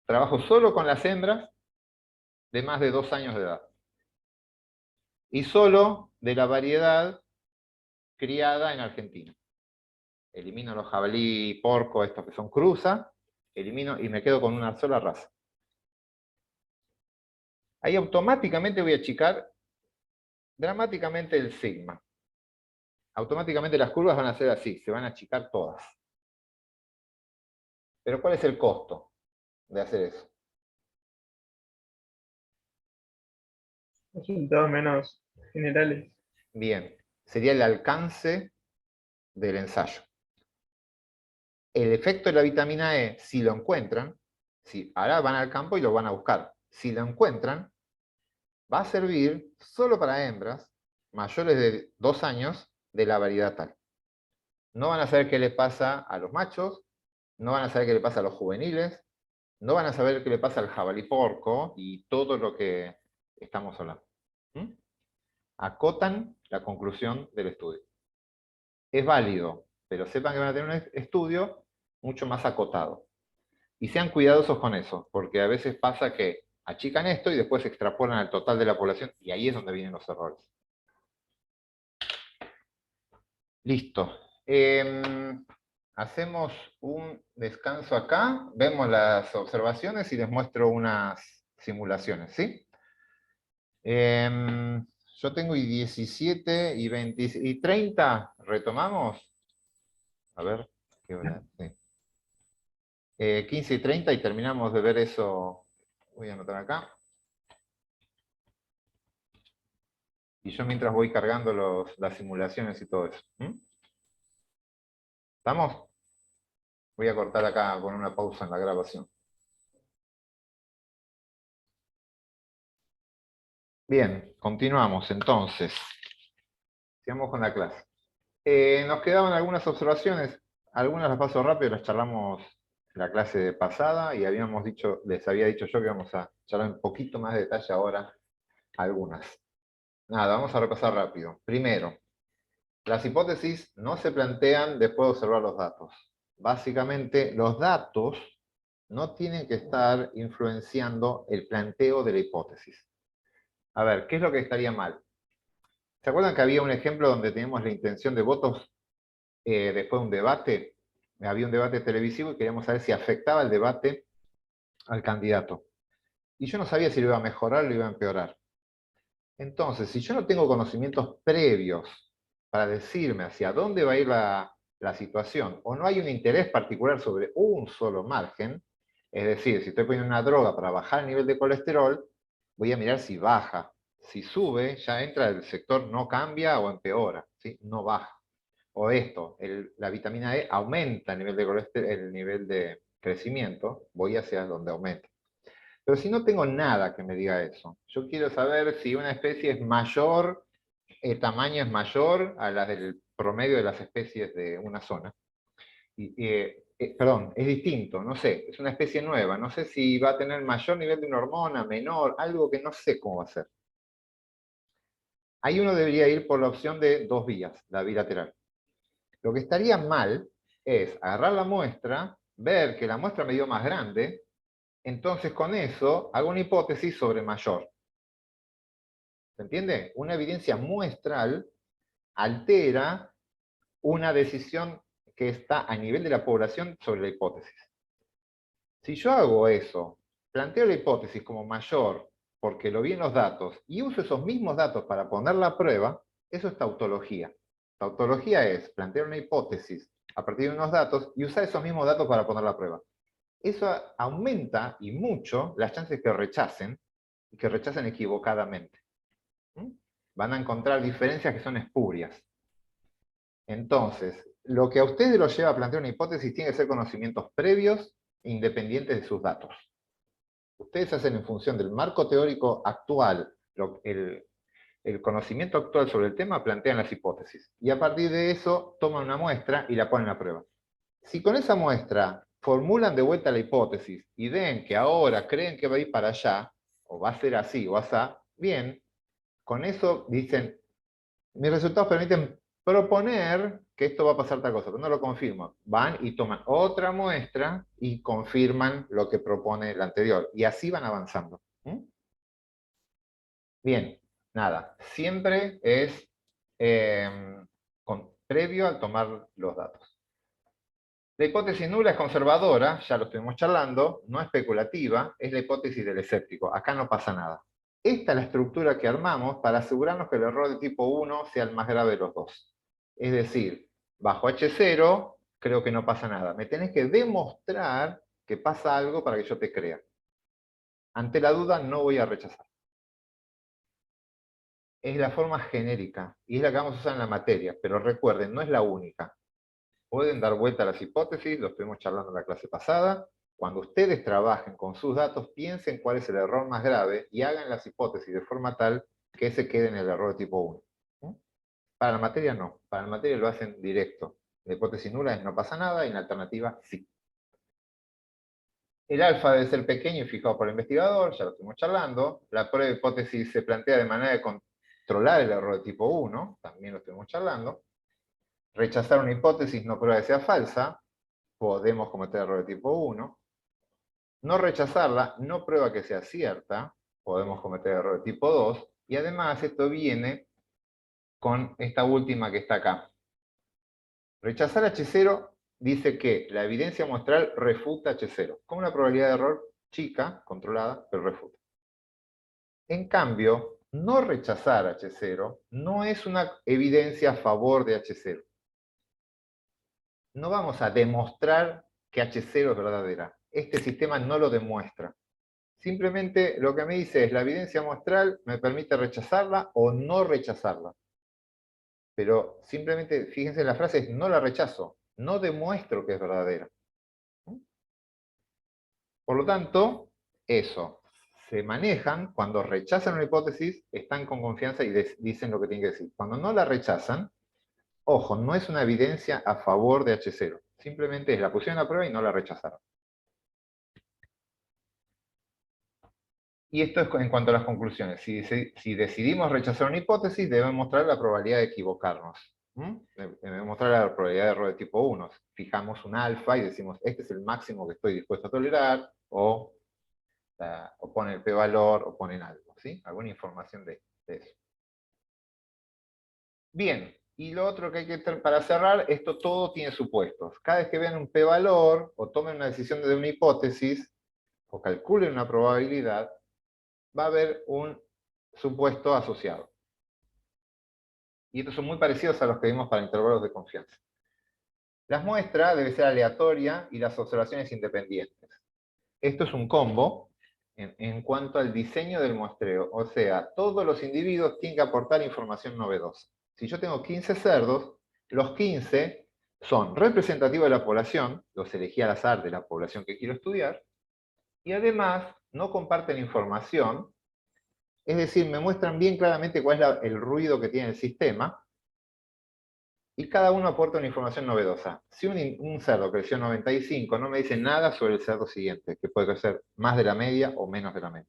Trabajo solo con las hembras de más de 2 años de edad. Y solo de la variedad criada en Argentina. Elimino los jabalí, porco, estos que son cruza, elimino y me quedo con una sola raza. Ahí automáticamente voy a achicar dramáticamente el sigma. Automáticamente las curvas van a ser así, se van a achicar todas. Pero ¿cuál es el costo de hacer eso? Resultados menos generales. Bien, sería el alcance del ensayo. El efecto de la vitamina E, si lo encuentran, ahora van al campo y lo van a buscar. Si lo encuentran, va a servir solo para hembras mayores de 2 años de la variedad tal. No van a saber qué le pasa a los machos, no van a saber qué le pasa a los juveniles, no van a saber qué le pasa al jabalí porco y todo lo que estamos hablando. Acotan la conclusión del estudio. Es válido, pero sepan que van a tener un estudio mucho más acotado. Y sean cuidadosos con eso, porque a veces pasa que achican esto y después extrapolan al total de la población, y ahí es donde vienen los errores. Listo. Hacemos un descanso acá, vemos las observaciones y les muestro unas simulaciones, ¿sí? Yo tengo y 17 y 20 y 30, ¿retomamos? A ver, ¿qué hora? Sí. 15 y 30 y terminamos de ver eso. Voy a anotar acá. Y yo mientras voy cargando las simulaciones y todo eso. ¿Estamos? Voy a cortar acá con una pausa en la grabación. Bien, continuamos entonces. Sigamos con la clase. Nos quedaban algunas observaciones. Algunas las paso rápido, las charlamos en la clase pasada y les había dicho yo que íbamos a charlar un poquito más de detalle ahora algunas. Nada, vamos a repasar rápido. Primero, las hipótesis no se plantean después de observar los datos. Básicamente, los datos no tienen que estar influenciando el planteo de la hipótesis. A ver, ¿qué es lo que estaría mal? ¿Se acuerdan que había un ejemplo donde teníamos la intención de votos después de un debate? Había un debate televisivo y queríamos saber si afectaba el debate al candidato. Y yo no sabía si lo iba a mejorar o lo iba a empeorar. Entonces, si yo no tengo conocimientos previos para decirme hacia dónde va a ir la situación, o no hay un interés particular sobre un solo margen, es decir, si estoy poniendo una droga para bajar el nivel de colesterol, voy a mirar si baja. Si sube, ya entra el sector no cambia o empeora, ¿sí? No baja. O esto, la vitamina E aumenta el nivel de colesterol, el nivel de crecimiento, voy hacia donde aumenta. Pero si no tengo nada que me diga eso, yo quiero saber si una especie es mayor, el tamaño es mayor a la del promedio de las especies de una zona. Perdón, es distinto, no sé, es una especie nueva, no sé si va a tener mayor nivel de una hormona, menor, algo que no sé cómo va a ser. Ahí uno debería ir por la opción de 2 vías, la bilateral. Lo que estaría mal es agarrar la muestra, ver que la muestra me dio más grande, entonces con eso hago una hipótesis sobre mayor. ¿Se entiende? Una evidencia muestral altera una decisión que está a nivel de la población sobre la hipótesis. Si yo hago eso, planteo la hipótesis como mayor porque lo vi en los datos y uso esos mismos datos para poner la prueba, eso es tautología. Tautología es plantear una hipótesis a partir de unos datos y usar esos mismos datos para poner la prueba. Eso aumenta y mucho las chances que rechacen y que rechacen equivocadamente. Van a encontrar diferencias que son espurias. Entonces, lo que a ustedes los lleva a plantear una hipótesis tiene que ser conocimientos previos e independientes de sus datos. Ustedes hacen en función del marco teórico actual, el conocimiento actual sobre el tema, plantean las hipótesis. Y a partir de eso, toman una muestra y la ponen a prueba. Si con esa muestra formulan de vuelta la hipótesis y ven que ahora creen que va a ir para allá, o va a ser así o así, bien, con eso dicen, mis resultados permiten proponer que esto va a pasar tal cosa, pero no lo confirman. Van y toman otra muestra y confirman lo que propone el anterior. Y así van avanzando. Bien, nada. Siempre es previo al tomar los datos. La hipótesis nula es conservadora, ya lo estuvimos charlando, no especulativa, es la hipótesis del escéptico. Acá no pasa nada. Esta es la estructura que armamos para asegurarnos que el error de tipo 1 sea el más grave de los dos. Es decir, bajo H0 creo que no pasa nada. Me tenés que demostrar que pasa algo para que yo te crea. Ante la duda no voy a rechazar. Es la forma genérica y es la que vamos a usar en la materia, pero recuerden, no es la única. Pueden dar vuelta a las hipótesis, lo estuvimos charlando en la clase pasada. Cuando ustedes trabajen con sus datos, piensen cuál es el error más grave y hagan las hipótesis de forma tal que se quede en el error de tipo 1. Para la materia no, para la materia lo hacen directo. La hipótesis nula es no pasa nada y en la alternativa sí. El alfa debe ser pequeño y fijado por el investigador, ya lo estuvimos charlando. La prueba de hipótesis se plantea de manera de controlar el error de tipo 1, también lo estuvimos charlando. Rechazar una hipótesis no prueba que sea falsa, podemos cometer error de tipo 1. No rechazarla no prueba que sea cierta, podemos cometer error de tipo 2. Y además esto viene con esta última que está acá. Rechazar H0 dice que la evidencia muestral refuta H0, con una probabilidad de error chica, controlada, pero refuta. En cambio, no rechazar H0 no es una evidencia a favor de H0. No vamos a demostrar que H0 es verdadera. Este sistema no lo demuestra. Simplemente lo que me dice es la evidencia muestral me permite rechazarla o no rechazarla. Pero simplemente, fíjense, la frase es no la rechazo, no demuestro que es verdadera. Por lo tanto, eso, se manejan, cuando rechazan una hipótesis, están con confianza y dicen lo que tienen que decir. Cuando no la rechazan, ojo, no es una evidencia a favor de H0, simplemente es la pusieron a prueba y no la rechazaron. Y esto es en cuanto a las conclusiones. Si decidimos rechazar una hipótesis, debemos mostrar la probabilidad de equivocarnos. Debemos mostrar la probabilidad de error de tipo 1. Fijamos un alfa y decimos, este es el máximo que estoy dispuesto a tolerar, o ponen el p-valor, o ponen algo, ¿sí? Alguna información de eso. Bien, y lo otro que hay que tener para cerrar, esto todo tiene supuestos. Cada vez que vean un p-valor, o tomen una decisión de una hipótesis, o calculen una probabilidad, va a haber un supuesto asociado. Y estos son muy parecidos a los que vimos para intervalos de confianza. Las muestras deben ser aleatoria y las observaciones independientes. Esto es un combo en cuanto al diseño del muestreo. O sea, todos los individuos tienen que aportar información novedosa. Si yo tengo 15 cerdos, los 15 son representativos de la población, los elegí al azar de la población que quiero estudiar, y además no comparten información. Es decir, me muestran bien claramente cuál es el ruido que tiene el sistema, y cada uno aporta una información novedosa. Si un cerdo creció 95, no me dice nada sobre el cerdo siguiente, que puede crecer más de la media o menos de la media.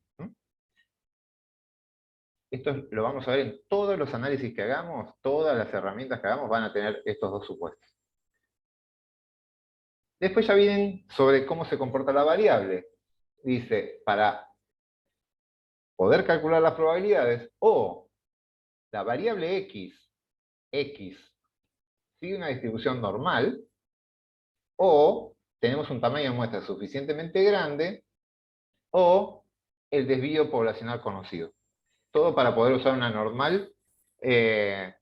Esto lo vamos a ver en todos los análisis que hagamos, todas las herramientas que hagamos van a tener estos dos supuestos. Después ya vienen sobre cómo se comporta la variable. Dice, para poder calcular las probabilidades, o la variable x sigue una distribución normal, o tenemos un tamaño de muestra suficientemente grande, o el desvío poblacional conocido. Todo para poder usar una normal, de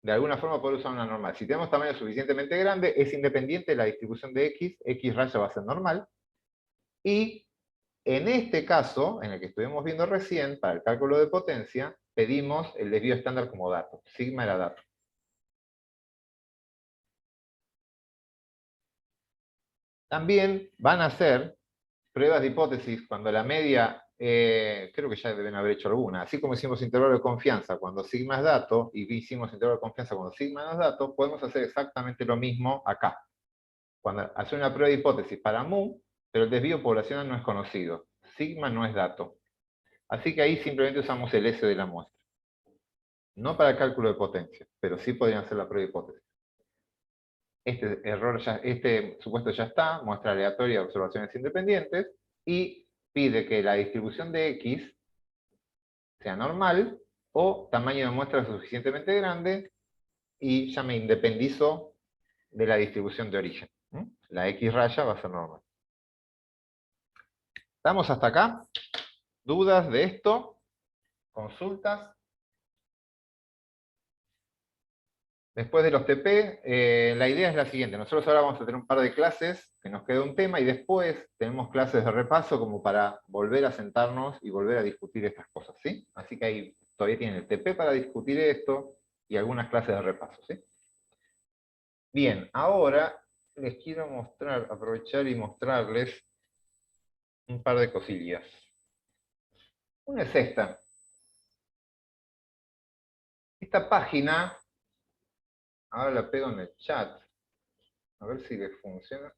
alguna forma poder usar una normal. Si tenemos tamaño suficientemente grande, es independiente de la distribución de x raya va a ser normal, y en este caso, en el que estuvimos viendo recién, para el cálculo de potencia, pedimos el desvío estándar como dato. Sigma era dato. También van a hacer pruebas de hipótesis cuando la media, creo que ya deben haber hecho alguna, así como hicimos intervalo de confianza cuando sigma es dato, y hicimos intervalo de confianza cuando sigma no es dato, podemos hacer exactamente lo mismo acá. Cuando hacer una prueba de hipótesis para mu, pero el desvío poblacional no es conocido. Sigma no es dato. Así que ahí simplemente usamos el S de la muestra. No para el cálculo de potencia, pero sí podrían hacer la prueba de hipótesis. Este supuesto ya está, muestra aleatoria de observaciones independientes, y pide que la distribución de x sea normal, o tamaño de muestra suficientemente grande, y ya me independizo de la distribución de origen. La x raya va a ser normal. ¿Estamos hasta acá? ¿Dudas de esto? ¿Consultas? Después de los TP, la idea es la siguiente. Nosotros ahora vamos a tener un par de clases, que nos queda un tema, y después tenemos clases de repaso como para volver a sentarnos y volver a discutir estas cosas, ¿sí? Así que ahí todavía tienen el TP para discutir esto y algunas clases de repaso, ¿sí? Bien, ahora les quiero mostrar, aprovechar y mostrarles un par de cosillas. Una es esta. Esta página, ahora la pego en el chat, a ver si les funciona.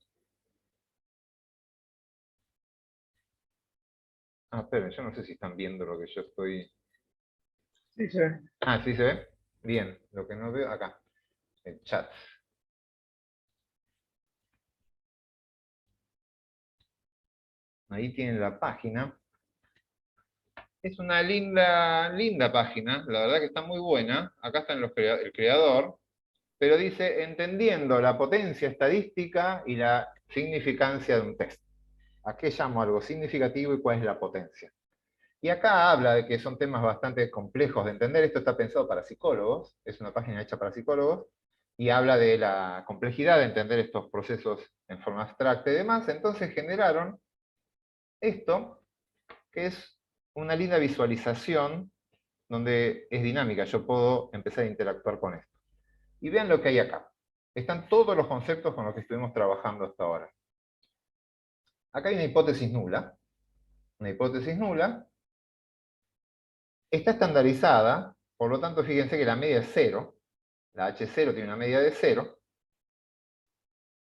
Ah, esperen, yo no sé si están viendo lo que yo estoy... Sí, se ve. Ah, ¿sí se ve? Bien, lo que no veo acá, el chat. Ahí tienen la página. Es una linda página, la verdad que está muy buena. Acá está el creador, pero dice, entendiendo la potencia estadística y la significancia de un test. ¿A qué llamo algo significativo y cuál es la potencia? Y acá habla de que son temas bastante complejos de entender. Esto está pensado para psicólogos, es una página hecha para psicólogos, y habla de la complejidad de entender estos procesos en forma abstracta y demás. Entonces generaron esto, que es una linda visualización donde es dinámica. Yo puedo empezar a interactuar con esto. Y vean lo que hay acá. Están todos los conceptos con los que estuvimos trabajando hasta ahora. Acá hay una hipótesis nula. Una hipótesis nula está estandarizada, por lo tanto, fíjense que la media es 0. La H0 tiene una media de 0.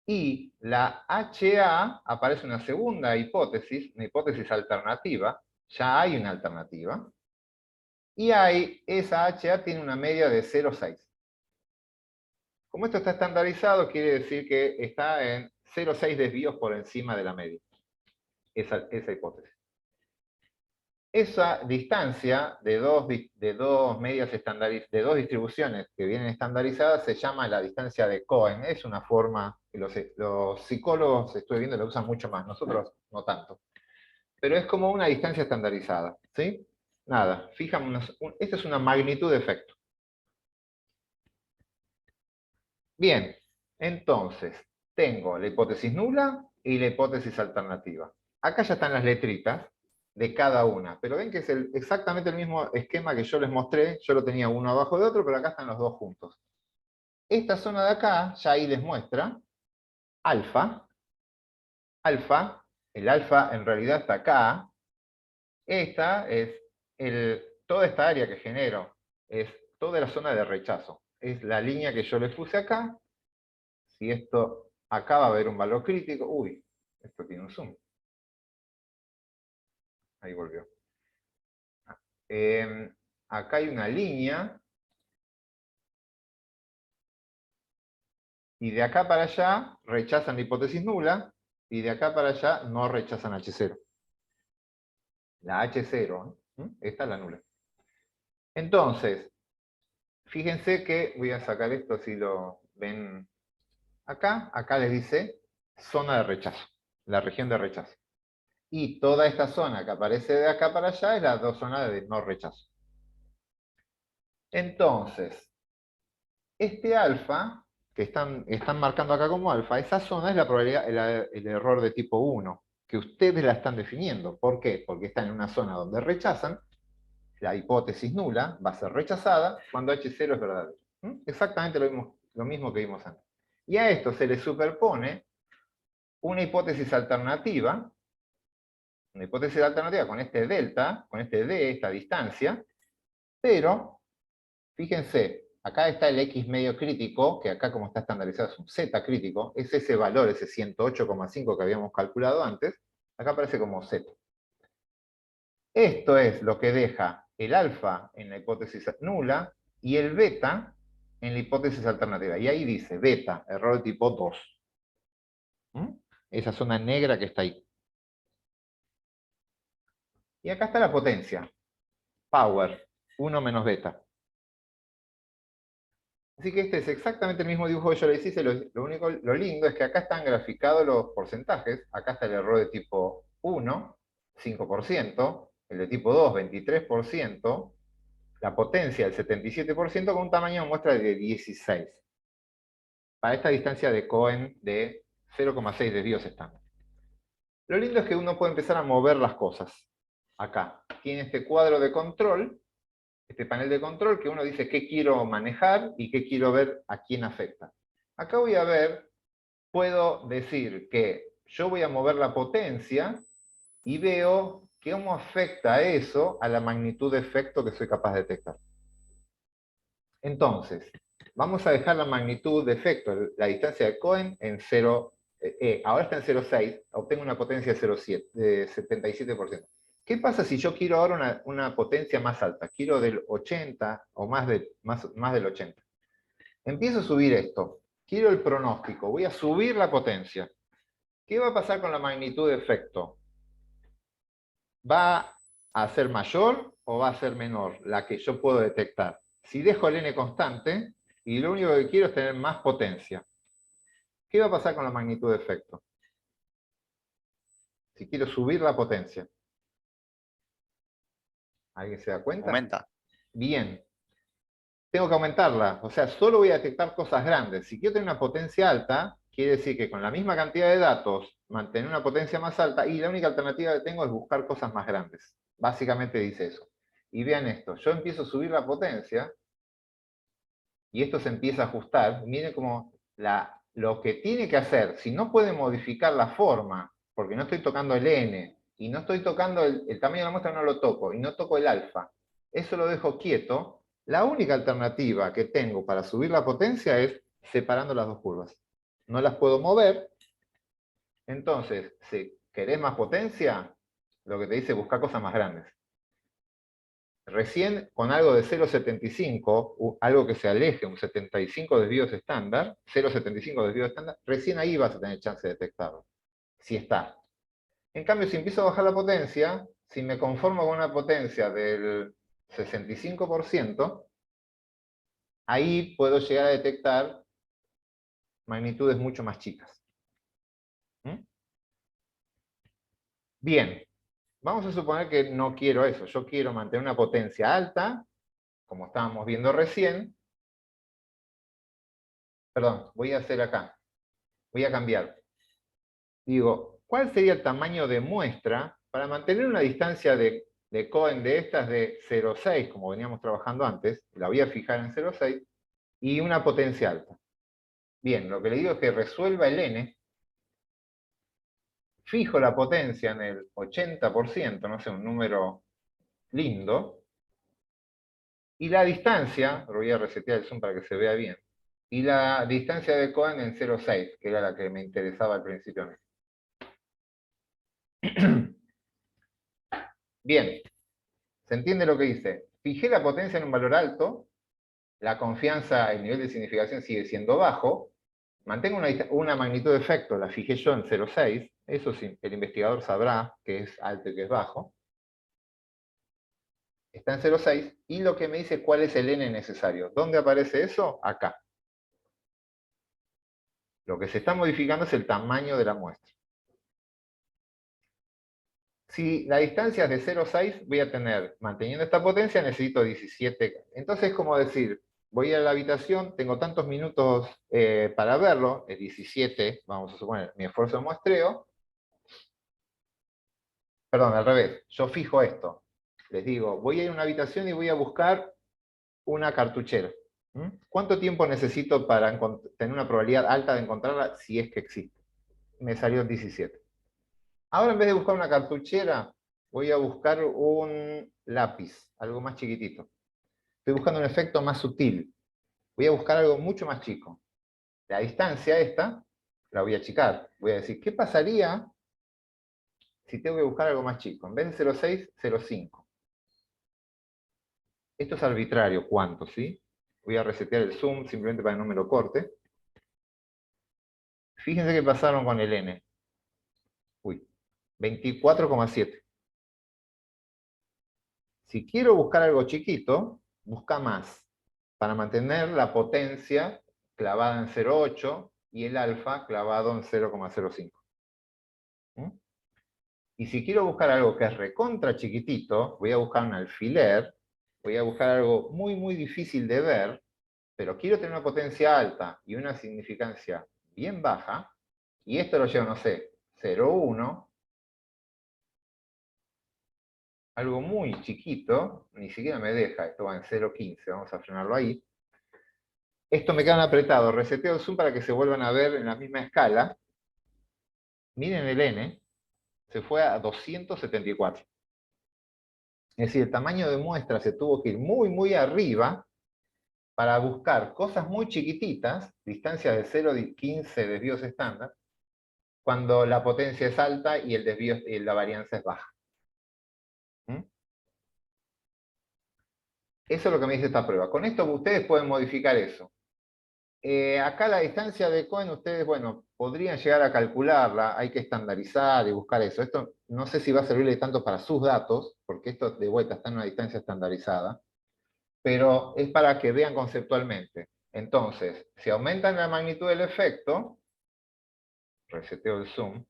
Y la HA aparece una segunda hipótesis, una hipótesis alternativa. Ya hay una alternativa. Y esa HA tiene una media de 0,6. Como esto está estandarizado, quiere decir que está en 0,6 desvíos por encima de la media. Esa hipótesis. Esa distancia de dos medias de dos distribuciones que vienen estandarizadas se llama la distancia de Cohen. Es una forma que los psicólogos, estoy viendo, la usan mucho más, nosotros no tanto. Pero es como una distancia estandarizada, ¿sí? Nada, fijamos, esta es una magnitud de efecto. Bien, entonces, tengo la hipótesis nula y la hipótesis alternativa. Acá ya están las letritas de cada una, pero ven que es exactamente el mismo esquema que yo les mostré. Yo lo tenía uno abajo de otro, pero acá están los dos juntos. Esta zona de acá, ya ahí les muestra alfa. Alfa, el alfa en realidad está acá. Esta es toda esta área que genero, es toda la zona de rechazo. Es la línea que yo les puse acá. Si esto acá va a haber un valor crítico, uy, esto tiene un zoom. Ahí volvió. Acá hay una línea. y de acá para allá rechazan la hipótesis nula, y de acá para allá no rechazan H0. La H0, esta es la nula. Entonces, fíjense que, voy a sacar esto si lo ven acá les dice zona de rechazo, la región de rechazo. Y toda esta zona que aparece de acá para allá es la zona de no rechazo. Entonces, este alfa, que están marcando acá como alfa, esa zona es la probabilidad, el error de tipo 1, que ustedes la están definiendo. ¿Por qué? Porque está en una zona donde rechazan, la hipótesis nula va a ser rechazada cuando H0 es verdadero. Exactamente lo mismo que vimos antes. Y a esto se le superpone una hipótesis alternativa con este delta, con este d, esta distancia, pero, fíjense, acá está el x medio crítico, que acá como está estandarizado es un z crítico, es ese valor, ese 108,5 que habíamos calculado antes, acá aparece como z. Esto es lo que deja el alfa en la hipótesis nula y el beta en la hipótesis alternativa. Y ahí dice beta, error de tipo 2. Esa zona negra que está ahí. Y acá está la potencia. Power, 1 menos beta. Así que este es exactamente el mismo dibujo que yo le hice. Lo lindo es que acá están graficados los porcentajes. Acá está el error de tipo 1, 5%. El de tipo 2, 23%. La potencia, el 77%, con un tamaño de muestra de 16. Para esta distancia de Cohen de 0,6 desvíos estándar. Lo lindo es que uno puede empezar a mover las cosas. Acá tiene este cuadro de control, este panel de control, que uno dice qué quiero manejar y qué quiero ver a quién afecta. Acá voy a ver, puedo decir que yo voy a mover la potencia y veo cómo afecta eso a la magnitud de efecto que soy capaz de detectar. Entonces, vamos a dejar la magnitud de efecto, la distancia de Cohen en 0, ahora está en 0,6, obtengo una potencia de 0,7, de 77%. ¿Qué pasa si yo quiero ahora una potencia más alta? Quiero del 80 o más del 80. Empiezo a subir esto. Quiero el pronóstico. Voy a subir la potencia. ¿Qué va a pasar con la magnitud de efecto? ¿Va a ser mayor o va a ser menor la que yo puedo detectar? Si dejo el n constante y lo único que quiero es tener más potencia, ¿qué va a pasar con la magnitud de efecto? Si quiero subir la potencia. ¿Alguien se da cuenta? Aumenta. Bien. Tengo que aumentarla. O sea, solo voy a detectar cosas grandes. Si quiero tener una potencia alta, quiere decir que con la misma cantidad de datos, mantener una potencia más alta, y la única alternativa que tengo es buscar cosas más grandes. Básicamente dice eso. Y vean esto, yo empiezo a subir la potencia, y esto se empieza a ajustar. Miren cómo lo que tiene que hacer, si no puede modificar la forma, porque no estoy tocando el n, y no estoy tocando el tamaño de la muestra, no lo toco, y no toco el alfa, eso lo dejo quieto. La única alternativa que tengo para subir la potencia es separando las dos curvas. No las puedo mover. Entonces, si querés más potencia, lo que te dice es buscar cosas más grandes. Recién con algo de 0,75, algo que se aleje, un 75 desvíos estándar, 0,75 desvíos estándar, recién ahí vas a tener chance de detectarlo. Si está. En cambio, si empiezo a bajar la potencia, si me conformo con una potencia del 65%, ahí puedo llegar a detectar magnitudes mucho más chicas. Bien, vamos a suponer que no quiero eso. Yo quiero mantener una potencia alta, como estábamos viendo recién. Perdón, voy a hacer acá. Voy a cambiar. Digo, ¿cuál sería el tamaño de muestra para mantener una distancia de Cohen de estas de 0,6, como veníamos trabajando antes? La voy a fijar en 0,6, y una potencia alta. Bien, lo que le digo es que resuelva el n, fijo la potencia en el 80%, no sé, un número lindo, y la distancia, lo voy a resetear el zoom para que se vea bien, y la distancia de Cohen en 0,6, que era la que me interesaba al principio a mí. Bien, ¿se entiende lo que dice? Fijé la potencia en un valor alto, la confianza, el nivel de significación sigue siendo bajo, mantengo una magnitud de efecto, la fijé yo en 0,6, eso sí, el investigador sabrá que es alto y que es bajo. Está en 0,6, y lo que me dice cuál es el n necesario. ¿Dónde aparece eso? Acá. Lo que se está modificando es el tamaño de la muestra. Si la distancia es de 0,6, voy a tener, manteniendo esta potencia, necesito 17. Entonces es como decir, voy a la habitación, tengo tantos minutos para verlo, es 17, vamos a suponer, mi esfuerzo de muestreo. Perdón, al revés, yo fijo esto. Les digo, voy a ir a una habitación y voy a buscar una cartuchera. ¿Cuánto tiempo necesito para tener una probabilidad alta de encontrarla si es que existe? Me salió 17. Ahora, en vez de buscar una cartuchera, voy a buscar un lápiz, algo más chiquitito. Estoy buscando un efecto más sutil. Voy a buscar algo mucho más chico. La distancia esta la voy a achicar. Voy a decir, ¿qué pasaría si tengo que buscar algo más chico? En vez de 0,6, 0,5. Esto es arbitrario, ¿cuánto? ¿Sí? Voy a resetear el zoom simplemente para que no me lo corte. Fíjense qué pasaron con el n. Uy, 24,7. Si quiero buscar algo chiquito, busca más, para mantener la potencia clavada en 0,8 y el alfa clavado en 0,05. Y si quiero buscar algo que es recontra chiquitito, voy a buscar un alfiler, voy a buscar algo muy, muy difícil de ver, pero quiero tener una potencia alta y una significancia bien baja, y esto lo llevo, no sé, 0,1, algo muy chiquito, ni siquiera me deja, esto va en 0,15, vamos a frenarlo ahí. Esto me quedan apretados, reseteo el zoom para que se vuelvan a ver en la misma escala. Miren el n, se fue a 274. Es decir, el tamaño de muestra se tuvo que ir muy, muy arriba para buscar cosas muy chiquititas, distancias de 0,15 desvíos estándar, cuando la potencia es alta y el desvío, la varianza es baja. Eso es lo que me dice esta prueba. Con esto ustedes pueden modificar eso. Acá la distancia de Cohen, ustedes, bueno, podrían llegar a calcularla, hay que estandarizar y buscar eso. Esto no sé si va a servirle tanto para sus datos, porque esto de vuelta está en una distancia estandarizada, pero es para que vean conceptualmente. Entonces, si aumentan la magnitud del efecto, reseteo el zoom,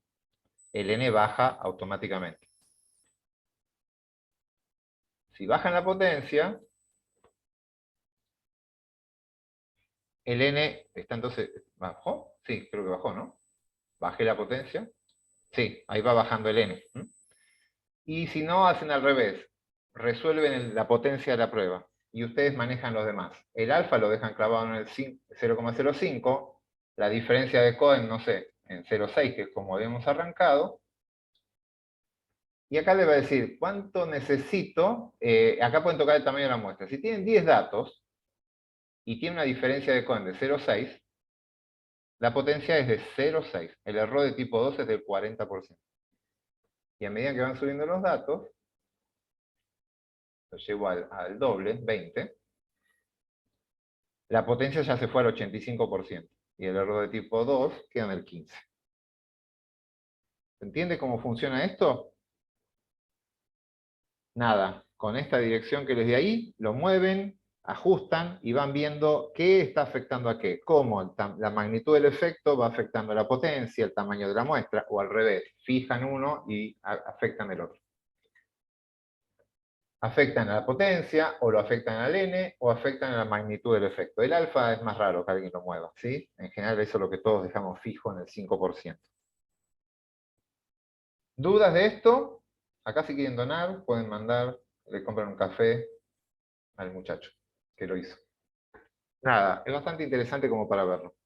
el n baja automáticamente. Si bajan la potencia, el n está entonces, ¿bajó? Sí, creo que bajó, ¿no? Bajé la potencia. Sí, ahí va bajando el n. Y si no, hacen al revés. Resuelven la potencia de la prueba. Y ustedes manejan los demás. El alfa lo dejan clavado en el 0,05. La diferencia de Cohen, no sé, en 0,6, que es como habíamos arrancado. Y acá les va a decir, ¿cuánto necesito? Acá pueden tocar el tamaño de la muestra. Si tienen 10 datos, y tienen una diferencia de Cohen de 0,6, la potencia es de 0,6. El error de tipo 2 es del 40%. Y a medida que van subiendo los datos, lo llevo al doble, 20, la potencia ya se fue al 85%. Y el error de tipo 2 queda en el 15%. ¿Se entiende cómo funciona esto? Nada, con esta dirección que les di ahí, lo mueven, ajustan y van viendo qué está afectando a qué. Cómo la magnitud del efecto va afectando la potencia, el tamaño de la muestra, o al revés, fijan uno y afectan el otro. Afectan a la potencia, o lo afectan al n, o afectan a la magnitud del efecto. El alfa es más raro que alguien lo mueva, ¿sí? En general eso es lo que todos dejamos fijo en el 5%. ¿Dudas de esto? Acá si quieren donar, pueden mandar, le compran un café al muchacho que lo hizo. Nada, es bastante interesante como para verlo.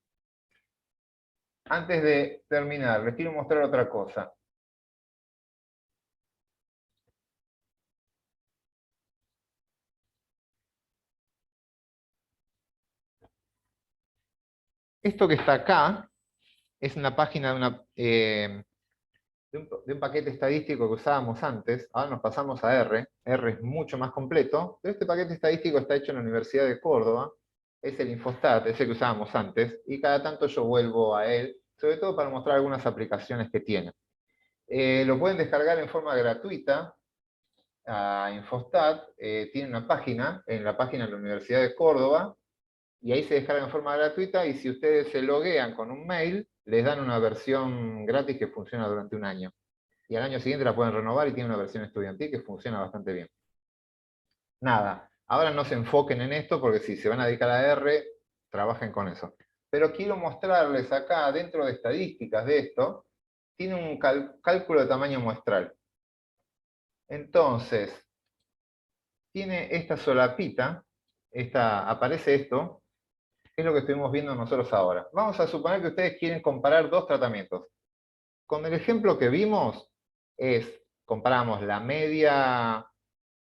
Antes de terminar, les quiero mostrar otra cosa. Esto que está acá es una página de un paquete estadístico que usábamos antes. Ahora nos pasamos a R. R es mucho más completo. Pero este paquete estadístico está hecho en la Universidad de Córdoba. es el Infostat, ese que usábamos antes, y cada tanto yo vuelvo a él, sobre todo para mostrar algunas aplicaciones que tiene. Lo pueden descargar en forma gratuita a Infostat, tiene una página, en la página de la Universidad de Córdoba, y ahí se descarga en forma gratuita, y si ustedes se loguean con un mail, les dan una versión gratis que funciona durante un año. Y al año siguiente la pueden renovar y tiene una versión estudiantil que funciona bastante bien. Nada, ahora no se enfoquen en esto porque si se van a dedicar a R, trabajen con eso. Pero quiero mostrarles acá, dentro de estadísticas de esto, tiene un cálculo de tamaño muestral. Entonces, tiene esta solapita, aparece esto, que es lo que estuvimos viendo nosotros ahora. Vamos a suponer que ustedes quieren comparar dos tratamientos. Con el ejemplo que vimos, comparamos la media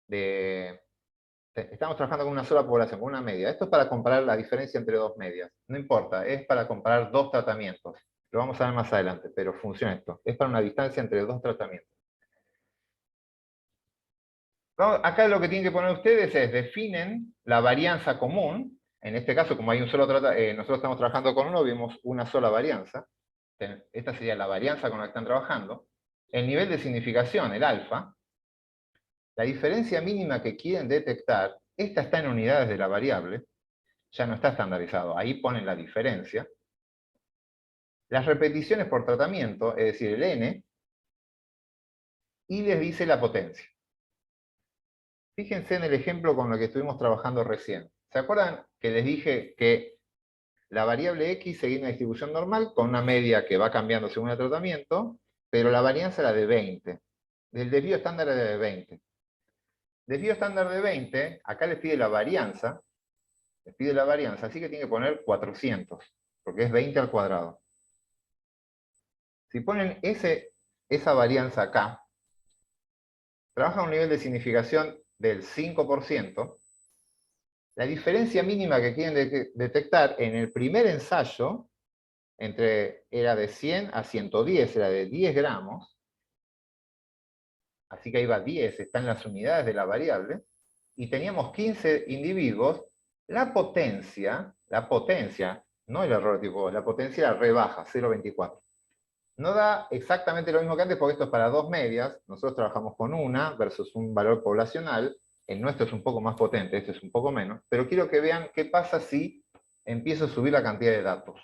de... Estamos trabajando con una sola población, con una media. Esto es para comparar la diferencia entre dos medias. No importa, es para comparar dos tratamientos. Lo vamos a ver más adelante, pero funciona esto. Es para una distancia entre dos tratamientos. Acá lo que tienen que poner ustedes es, definen la varianza común. En este caso, como hay un solo nosotros estamos trabajando con uno, vimos una sola varianza. Esta sería la varianza con la que están trabajando. El nivel de significación, el alfa. La diferencia mínima que quieren detectar, esta está en unidades de la variable, ya no está estandarizado, ahí ponen la diferencia. Las repeticiones por tratamiento, es decir, el n, y les dice la potencia. Fíjense en el ejemplo con el que estuvimos trabajando recién. ¿Se acuerdan que les dije que la variable x seguía una distribución normal con una media que va cambiando según el tratamiento, pero la varianza era de 20? El desvío estándar era de 20. Desvío estándar de 20, acá les pide la varianza, así que tiene que poner 400, porque es 20 al cuadrado. Si ponen esa varianza acá, trabaja a un nivel de significación del 5%, la diferencia mínima que quieren detectar en el primer ensayo, era de 100 a 110, era de 10 gramos, así que ahí va 10, está en las unidades de la variable, y teníamos 15 individuos, la potencia, no el error tipo 2, la potencia era re baja, 0,24. No da exactamente lo mismo que antes porque esto es para dos medias, nosotros trabajamos con una versus un valor poblacional, el nuestro es un poco más potente, este es un poco menos, pero quiero que vean qué pasa si empiezo a subir la cantidad de datos.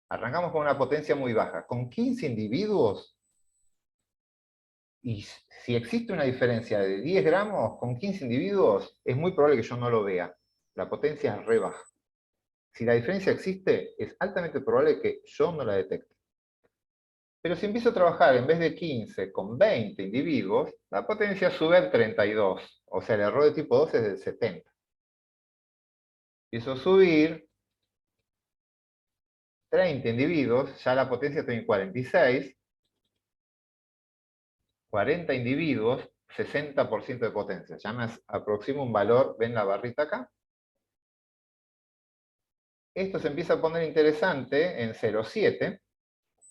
Arrancamos con una potencia muy baja, con 15 individuos, y si existe una diferencia de 10 gramos con 15 individuos, es muy probable que yo no lo vea. La potencia es re baja. Si la diferencia existe, es altamente probable que yo no la detecte. Pero si empiezo a trabajar en vez de 15 con 20 individuos, la potencia sube al 32. O sea, el error de tipo 2 es del 70. Empiezo a subir 30 individuos, ya la potencia está en 46. 40 individuos, 60% de potencia. Ya me aproximo un valor, ¿ven la barrita acá? Esto se empieza a poner interesante en 0,7.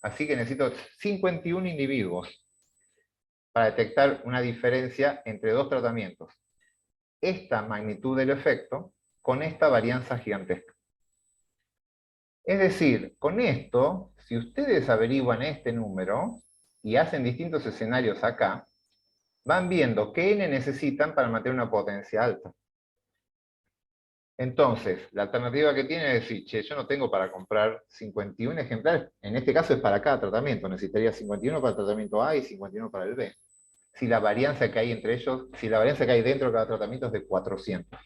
Así que necesito 51 individuos para detectar una diferencia entre dos tratamientos. Esta magnitud del efecto con esta varianza gigantesca. Es decir, con esto, si ustedes averiguan este número y hacen distintos escenarios acá, van viendo qué n necesitan para mantener una potencia alta. Entonces, la alternativa que tiene es decir, che, yo no tengo para comprar 51 ejemplares, en este caso es para cada tratamiento, necesitaría 51 para el tratamiento A y 51 para el B. Si la varianza que hay entre ellos, si la varianza que hay dentro de cada tratamiento es de 400.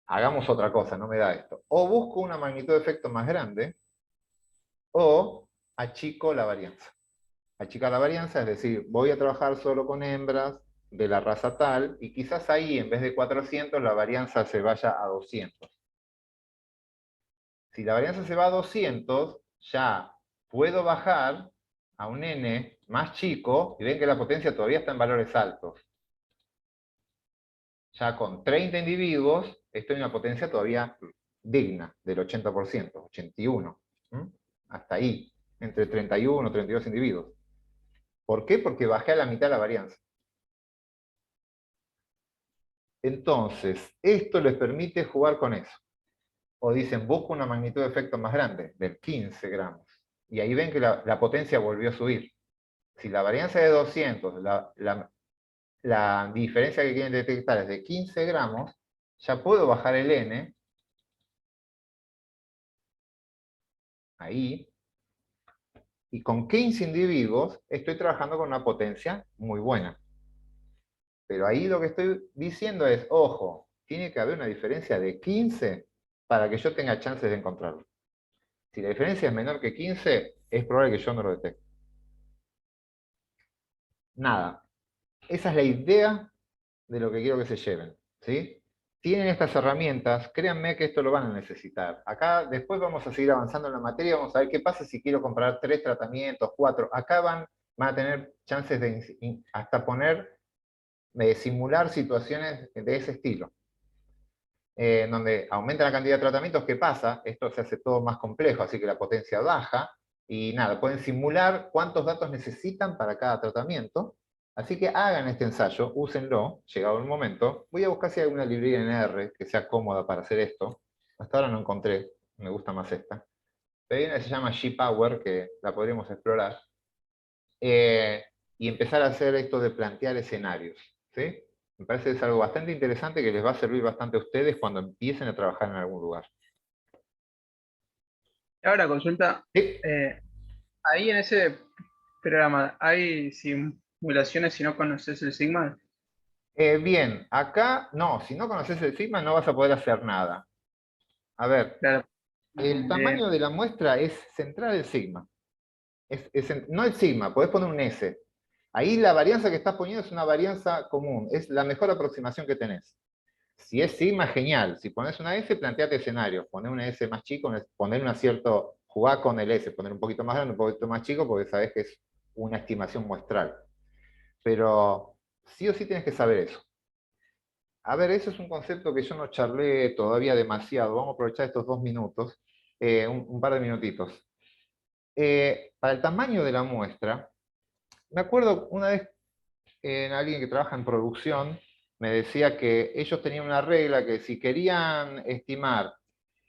Hagamos otra cosa, no me da esto. O busco una magnitud de efecto más grande, o achico la varianza. Achicar la varianza, es decir, voy a trabajar solo con hembras de la raza tal, y quizás ahí en vez de 400 la varianza se vaya a 200. Si la varianza se va a 200, ya puedo bajar a un n más chico, y ven que la potencia todavía está en valores altos. Ya con 30 individuos, estoy en una potencia todavía digna, del 80%, 81. Hasta ahí, entre 31 y 32 individuos. ¿Por qué? Porque bajé a la mitad la varianza. Entonces, esto les permite jugar con eso. O dicen, busco una magnitud de efecto más grande, del 15 gramos. Y ahí ven que la potencia volvió a subir. Si la varianza es de 200, la diferencia que quieren detectar es de 15 gramos, ya puedo bajar el n, ahí, y con 15 individuos estoy trabajando con una potencia muy buena. Pero ahí lo que estoy diciendo es, ojo, tiene que haber una diferencia de 15 para que yo tenga chances de encontrarlo. Si la diferencia es menor que 15, es probable que yo no lo detecte. Nada. Esa es la idea de lo que quiero que se lleven, ¿sí? Tienen estas herramientas, créanme que esto lo van a necesitar. Acá después vamos a seguir avanzando en la materia, vamos a ver qué pasa si quiero comparar 3 tratamientos, 4. Acá van a tener chances de hasta simular situaciones de ese estilo. Donde aumenta la cantidad de tratamientos, ¿qué pasa? Esto se hace todo más complejo, así que la potencia baja, y nada, pueden simular cuántos datos necesitan para cada tratamiento. Así que hagan este ensayo, úsenlo, llegado el momento. Voy a buscar si hay alguna librería en R que sea cómoda para hacer esto. Hasta ahora no encontré, me gusta más esta. Pero hay una que se llama G-Power, que la podríamos explorar. Y empezar a hacer esto de plantear escenarios, ¿sí? Me parece que es algo bastante interesante que les va a servir bastante a ustedes cuando empiecen a trabajar en algún lugar. Ahora consulta, Sí. ahí en ese programa, ¿hay simulaciones si no conoces el Sigma? Bien, acá, no, si no conoces el sigma no vas a poder hacer nada. A ver, Claro. el tamaño de la muestra es central el sigma. No el sigma, podés poner un S. Ahí la varianza que estás poniendo es una varianza común, es la mejor aproximación que tenés. Si es sigma, genial. Si pones una S, planteate escenarios. Poner una S más chico, poner un acierto, jugar con el S, poner un poquito más grande, un poquito más chico, porque sabes que es una estimación muestral. Pero sí o sí tienes que saber eso. A ver, eso es un concepto que yo no charlé todavía demasiado. Vamos a aprovechar estos 2 minutos, un par de minutitos. Para el tamaño de la muestra, me acuerdo una vez en alguien que trabaja en producción, me decía que ellos tenían una regla que si querían estimar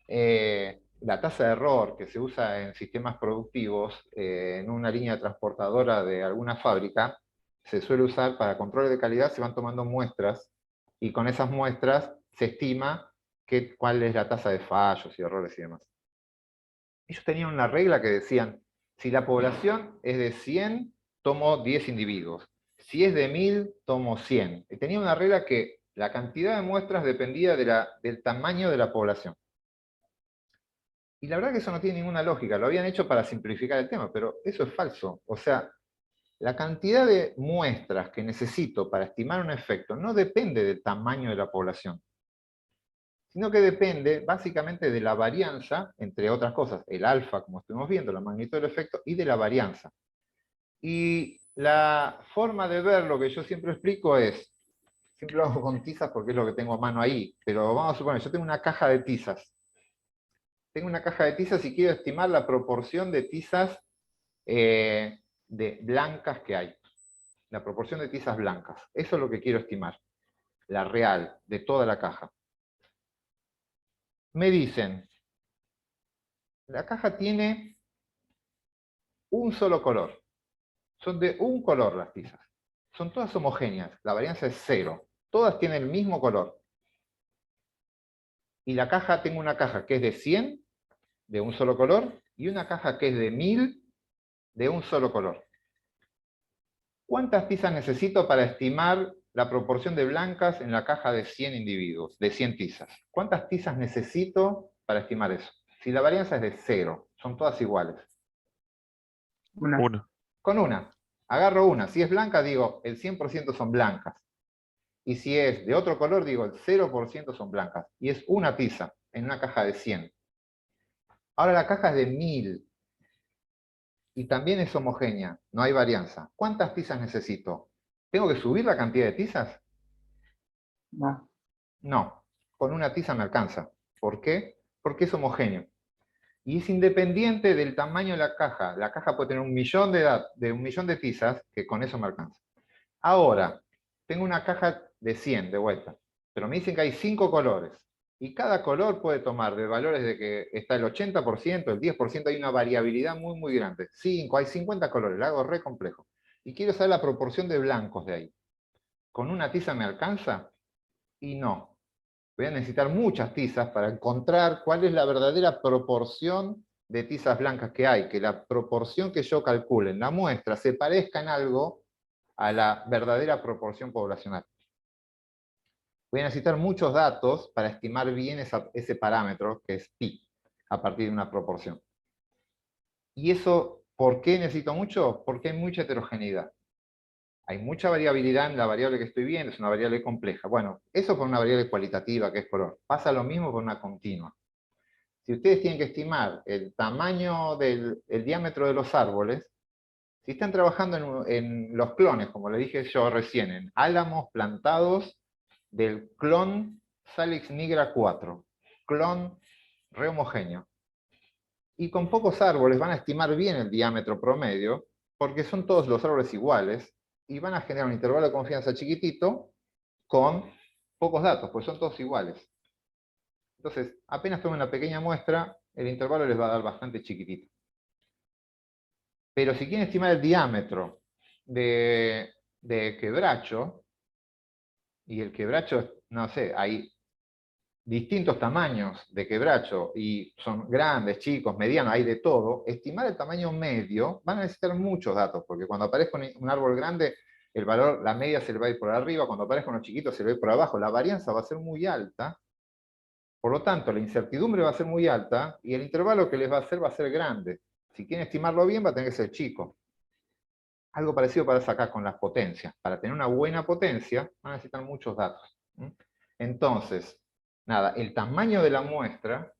la tasa de error que se usa en sistemas productivos, en una línea transportadora de alguna fábrica, se suele usar para control de calidad, se van tomando muestras, y con esas muestras se estima cuál es la tasa de fallos y errores y demás. Ellos tenían una regla que decían, si la población es de 100, tomo 10 individuos. Si es de 1000, tomo 100. Y tenía una regla que la cantidad de muestras dependía del tamaño de la población. Y la verdad que eso no tiene ninguna lógica. Lo habían hecho para simplificar el tema, pero eso es falso. O sea, la cantidad de muestras que necesito para estimar un efecto no depende del tamaño de la población, sino que depende básicamente de la varianza, entre otras cosas, el alfa, como estuvimos viendo, la magnitud del efecto, y de la varianza. Y la forma de ver lo que yo siempre explico es, siempre lo hago con tizas porque es lo que tengo a mano ahí, pero vamos a suponer, yo tengo una caja de tizas. Tengo una caja de tizas y quiero estimar la proporción de tizas de blancas que hay. La proporción de tizas blancas. Eso es lo que quiero estimar. La real, de toda la caja. Me dicen, la caja tiene un solo color. Son de un color las tizas. Son todas homogéneas. La varianza es 0. Todas tienen el mismo color. Y la caja, tengo una caja que es de 100, de un solo color, y una caja que es de 1000, de un solo color. ¿Cuántas tizas necesito para estimar la proporción de blancas en la caja de 100 individuos, de 100 tizas? ¿Cuántas tizas necesito para estimar eso? Si la varianza es de 0, son todas iguales. Una. Con una. Agarro una. Si es blanca, digo, el 100% son blancas. Y si es de otro color, digo, el 0% son blancas. Y es una tiza en una caja de 100. Ahora la caja es de 1000. Y también es homogénea, no hay varianza. ¿Cuántas tizas necesito? ¿Tengo que subir la cantidad de tizas? No. No, con una tiza me alcanza. ¿Por qué? Porque es homogéneo. Y es independiente del tamaño de la caja. La caja puede tener 1.000.000 un millón de tizas, que con eso me alcanza. Ahora, tengo una caja de 100 de vuelta. pero me dicen que hay 5 colores. Y cada color puede tomar de valores de que está el 80%, el 10%, hay una variabilidad muy, muy grande. 5, hay 50 colores, lo hago re complejo. Y quiero saber la proporción de blancos de ahí. ¿Con una tiza me alcanza? Y no. Voy a necesitar muchas tizas para encontrar cuál es la verdadera proporción de tizas blancas que hay, que la proporción que yo calcule en la muestra se parezca en algo a la verdadera proporción poblacional. Voy a necesitar muchos datos para estimar bien ese parámetro, que es pi, a partir de una proporción. ¿Y eso por qué necesito mucho? Porque hay mucha heterogeneidad. Hay mucha variabilidad en la variable que estoy viendo, es una variable compleja. Bueno, eso por una variable cualitativa, que es color. Pasa lo mismo con una continua. Si ustedes tienen que estimar el tamaño el diámetro de los árboles, si están trabajando en los clones, como le dije yo recién, en álamos plantados del clon Salix nigra 4, clon re homogéneo. Y con pocos árboles van a estimar bien el diámetro promedio, porque son todos los árboles iguales, y van a generar un intervalo de confianza chiquitito con pocos datos, pues son todos iguales. Entonces, apenas tomen una pequeña muestra, el intervalo les va a dar bastante chiquitito. Pero si quieren estimar el diámetro de quebracho, y el quebracho, no sé, hay distintos tamaños de quebracho, y son grandes, chicos, medianos, hay de todo, estimar el tamaño medio, van a necesitar muchos datos, porque cuando aparezca un árbol grande, el valor, la media se le va a ir por arriba, cuando aparezca uno chiquito se le va a ir por abajo, la varianza va a ser muy alta, por lo tanto la incertidumbre va a ser muy alta, y el intervalo que les va a ser grande. Si quieren estimarlo bien, va a tener que ser chico. Algo parecido pasa acá con las potencias. Para tener una buena potencia, van a necesitar muchos datos. Entonces, nada, el tamaño de la muestra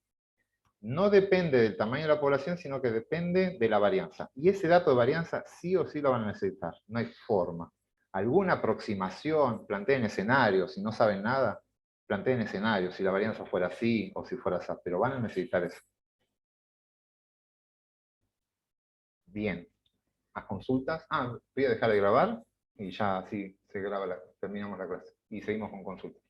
no depende del tamaño de la población, sino que depende de la varianza. Y ese dato de varianza sí o sí lo van a necesitar, no hay forma. Alguna aproximación, planteen escenarios, si no saben nada, planteen escenarios, si la varianza fuera así o si fuera así, pero van a necesitar eso. Bien. ¿A consultas? Voy a dejar de grabar y ya así terminamos la clase. Y seguimos con consultas.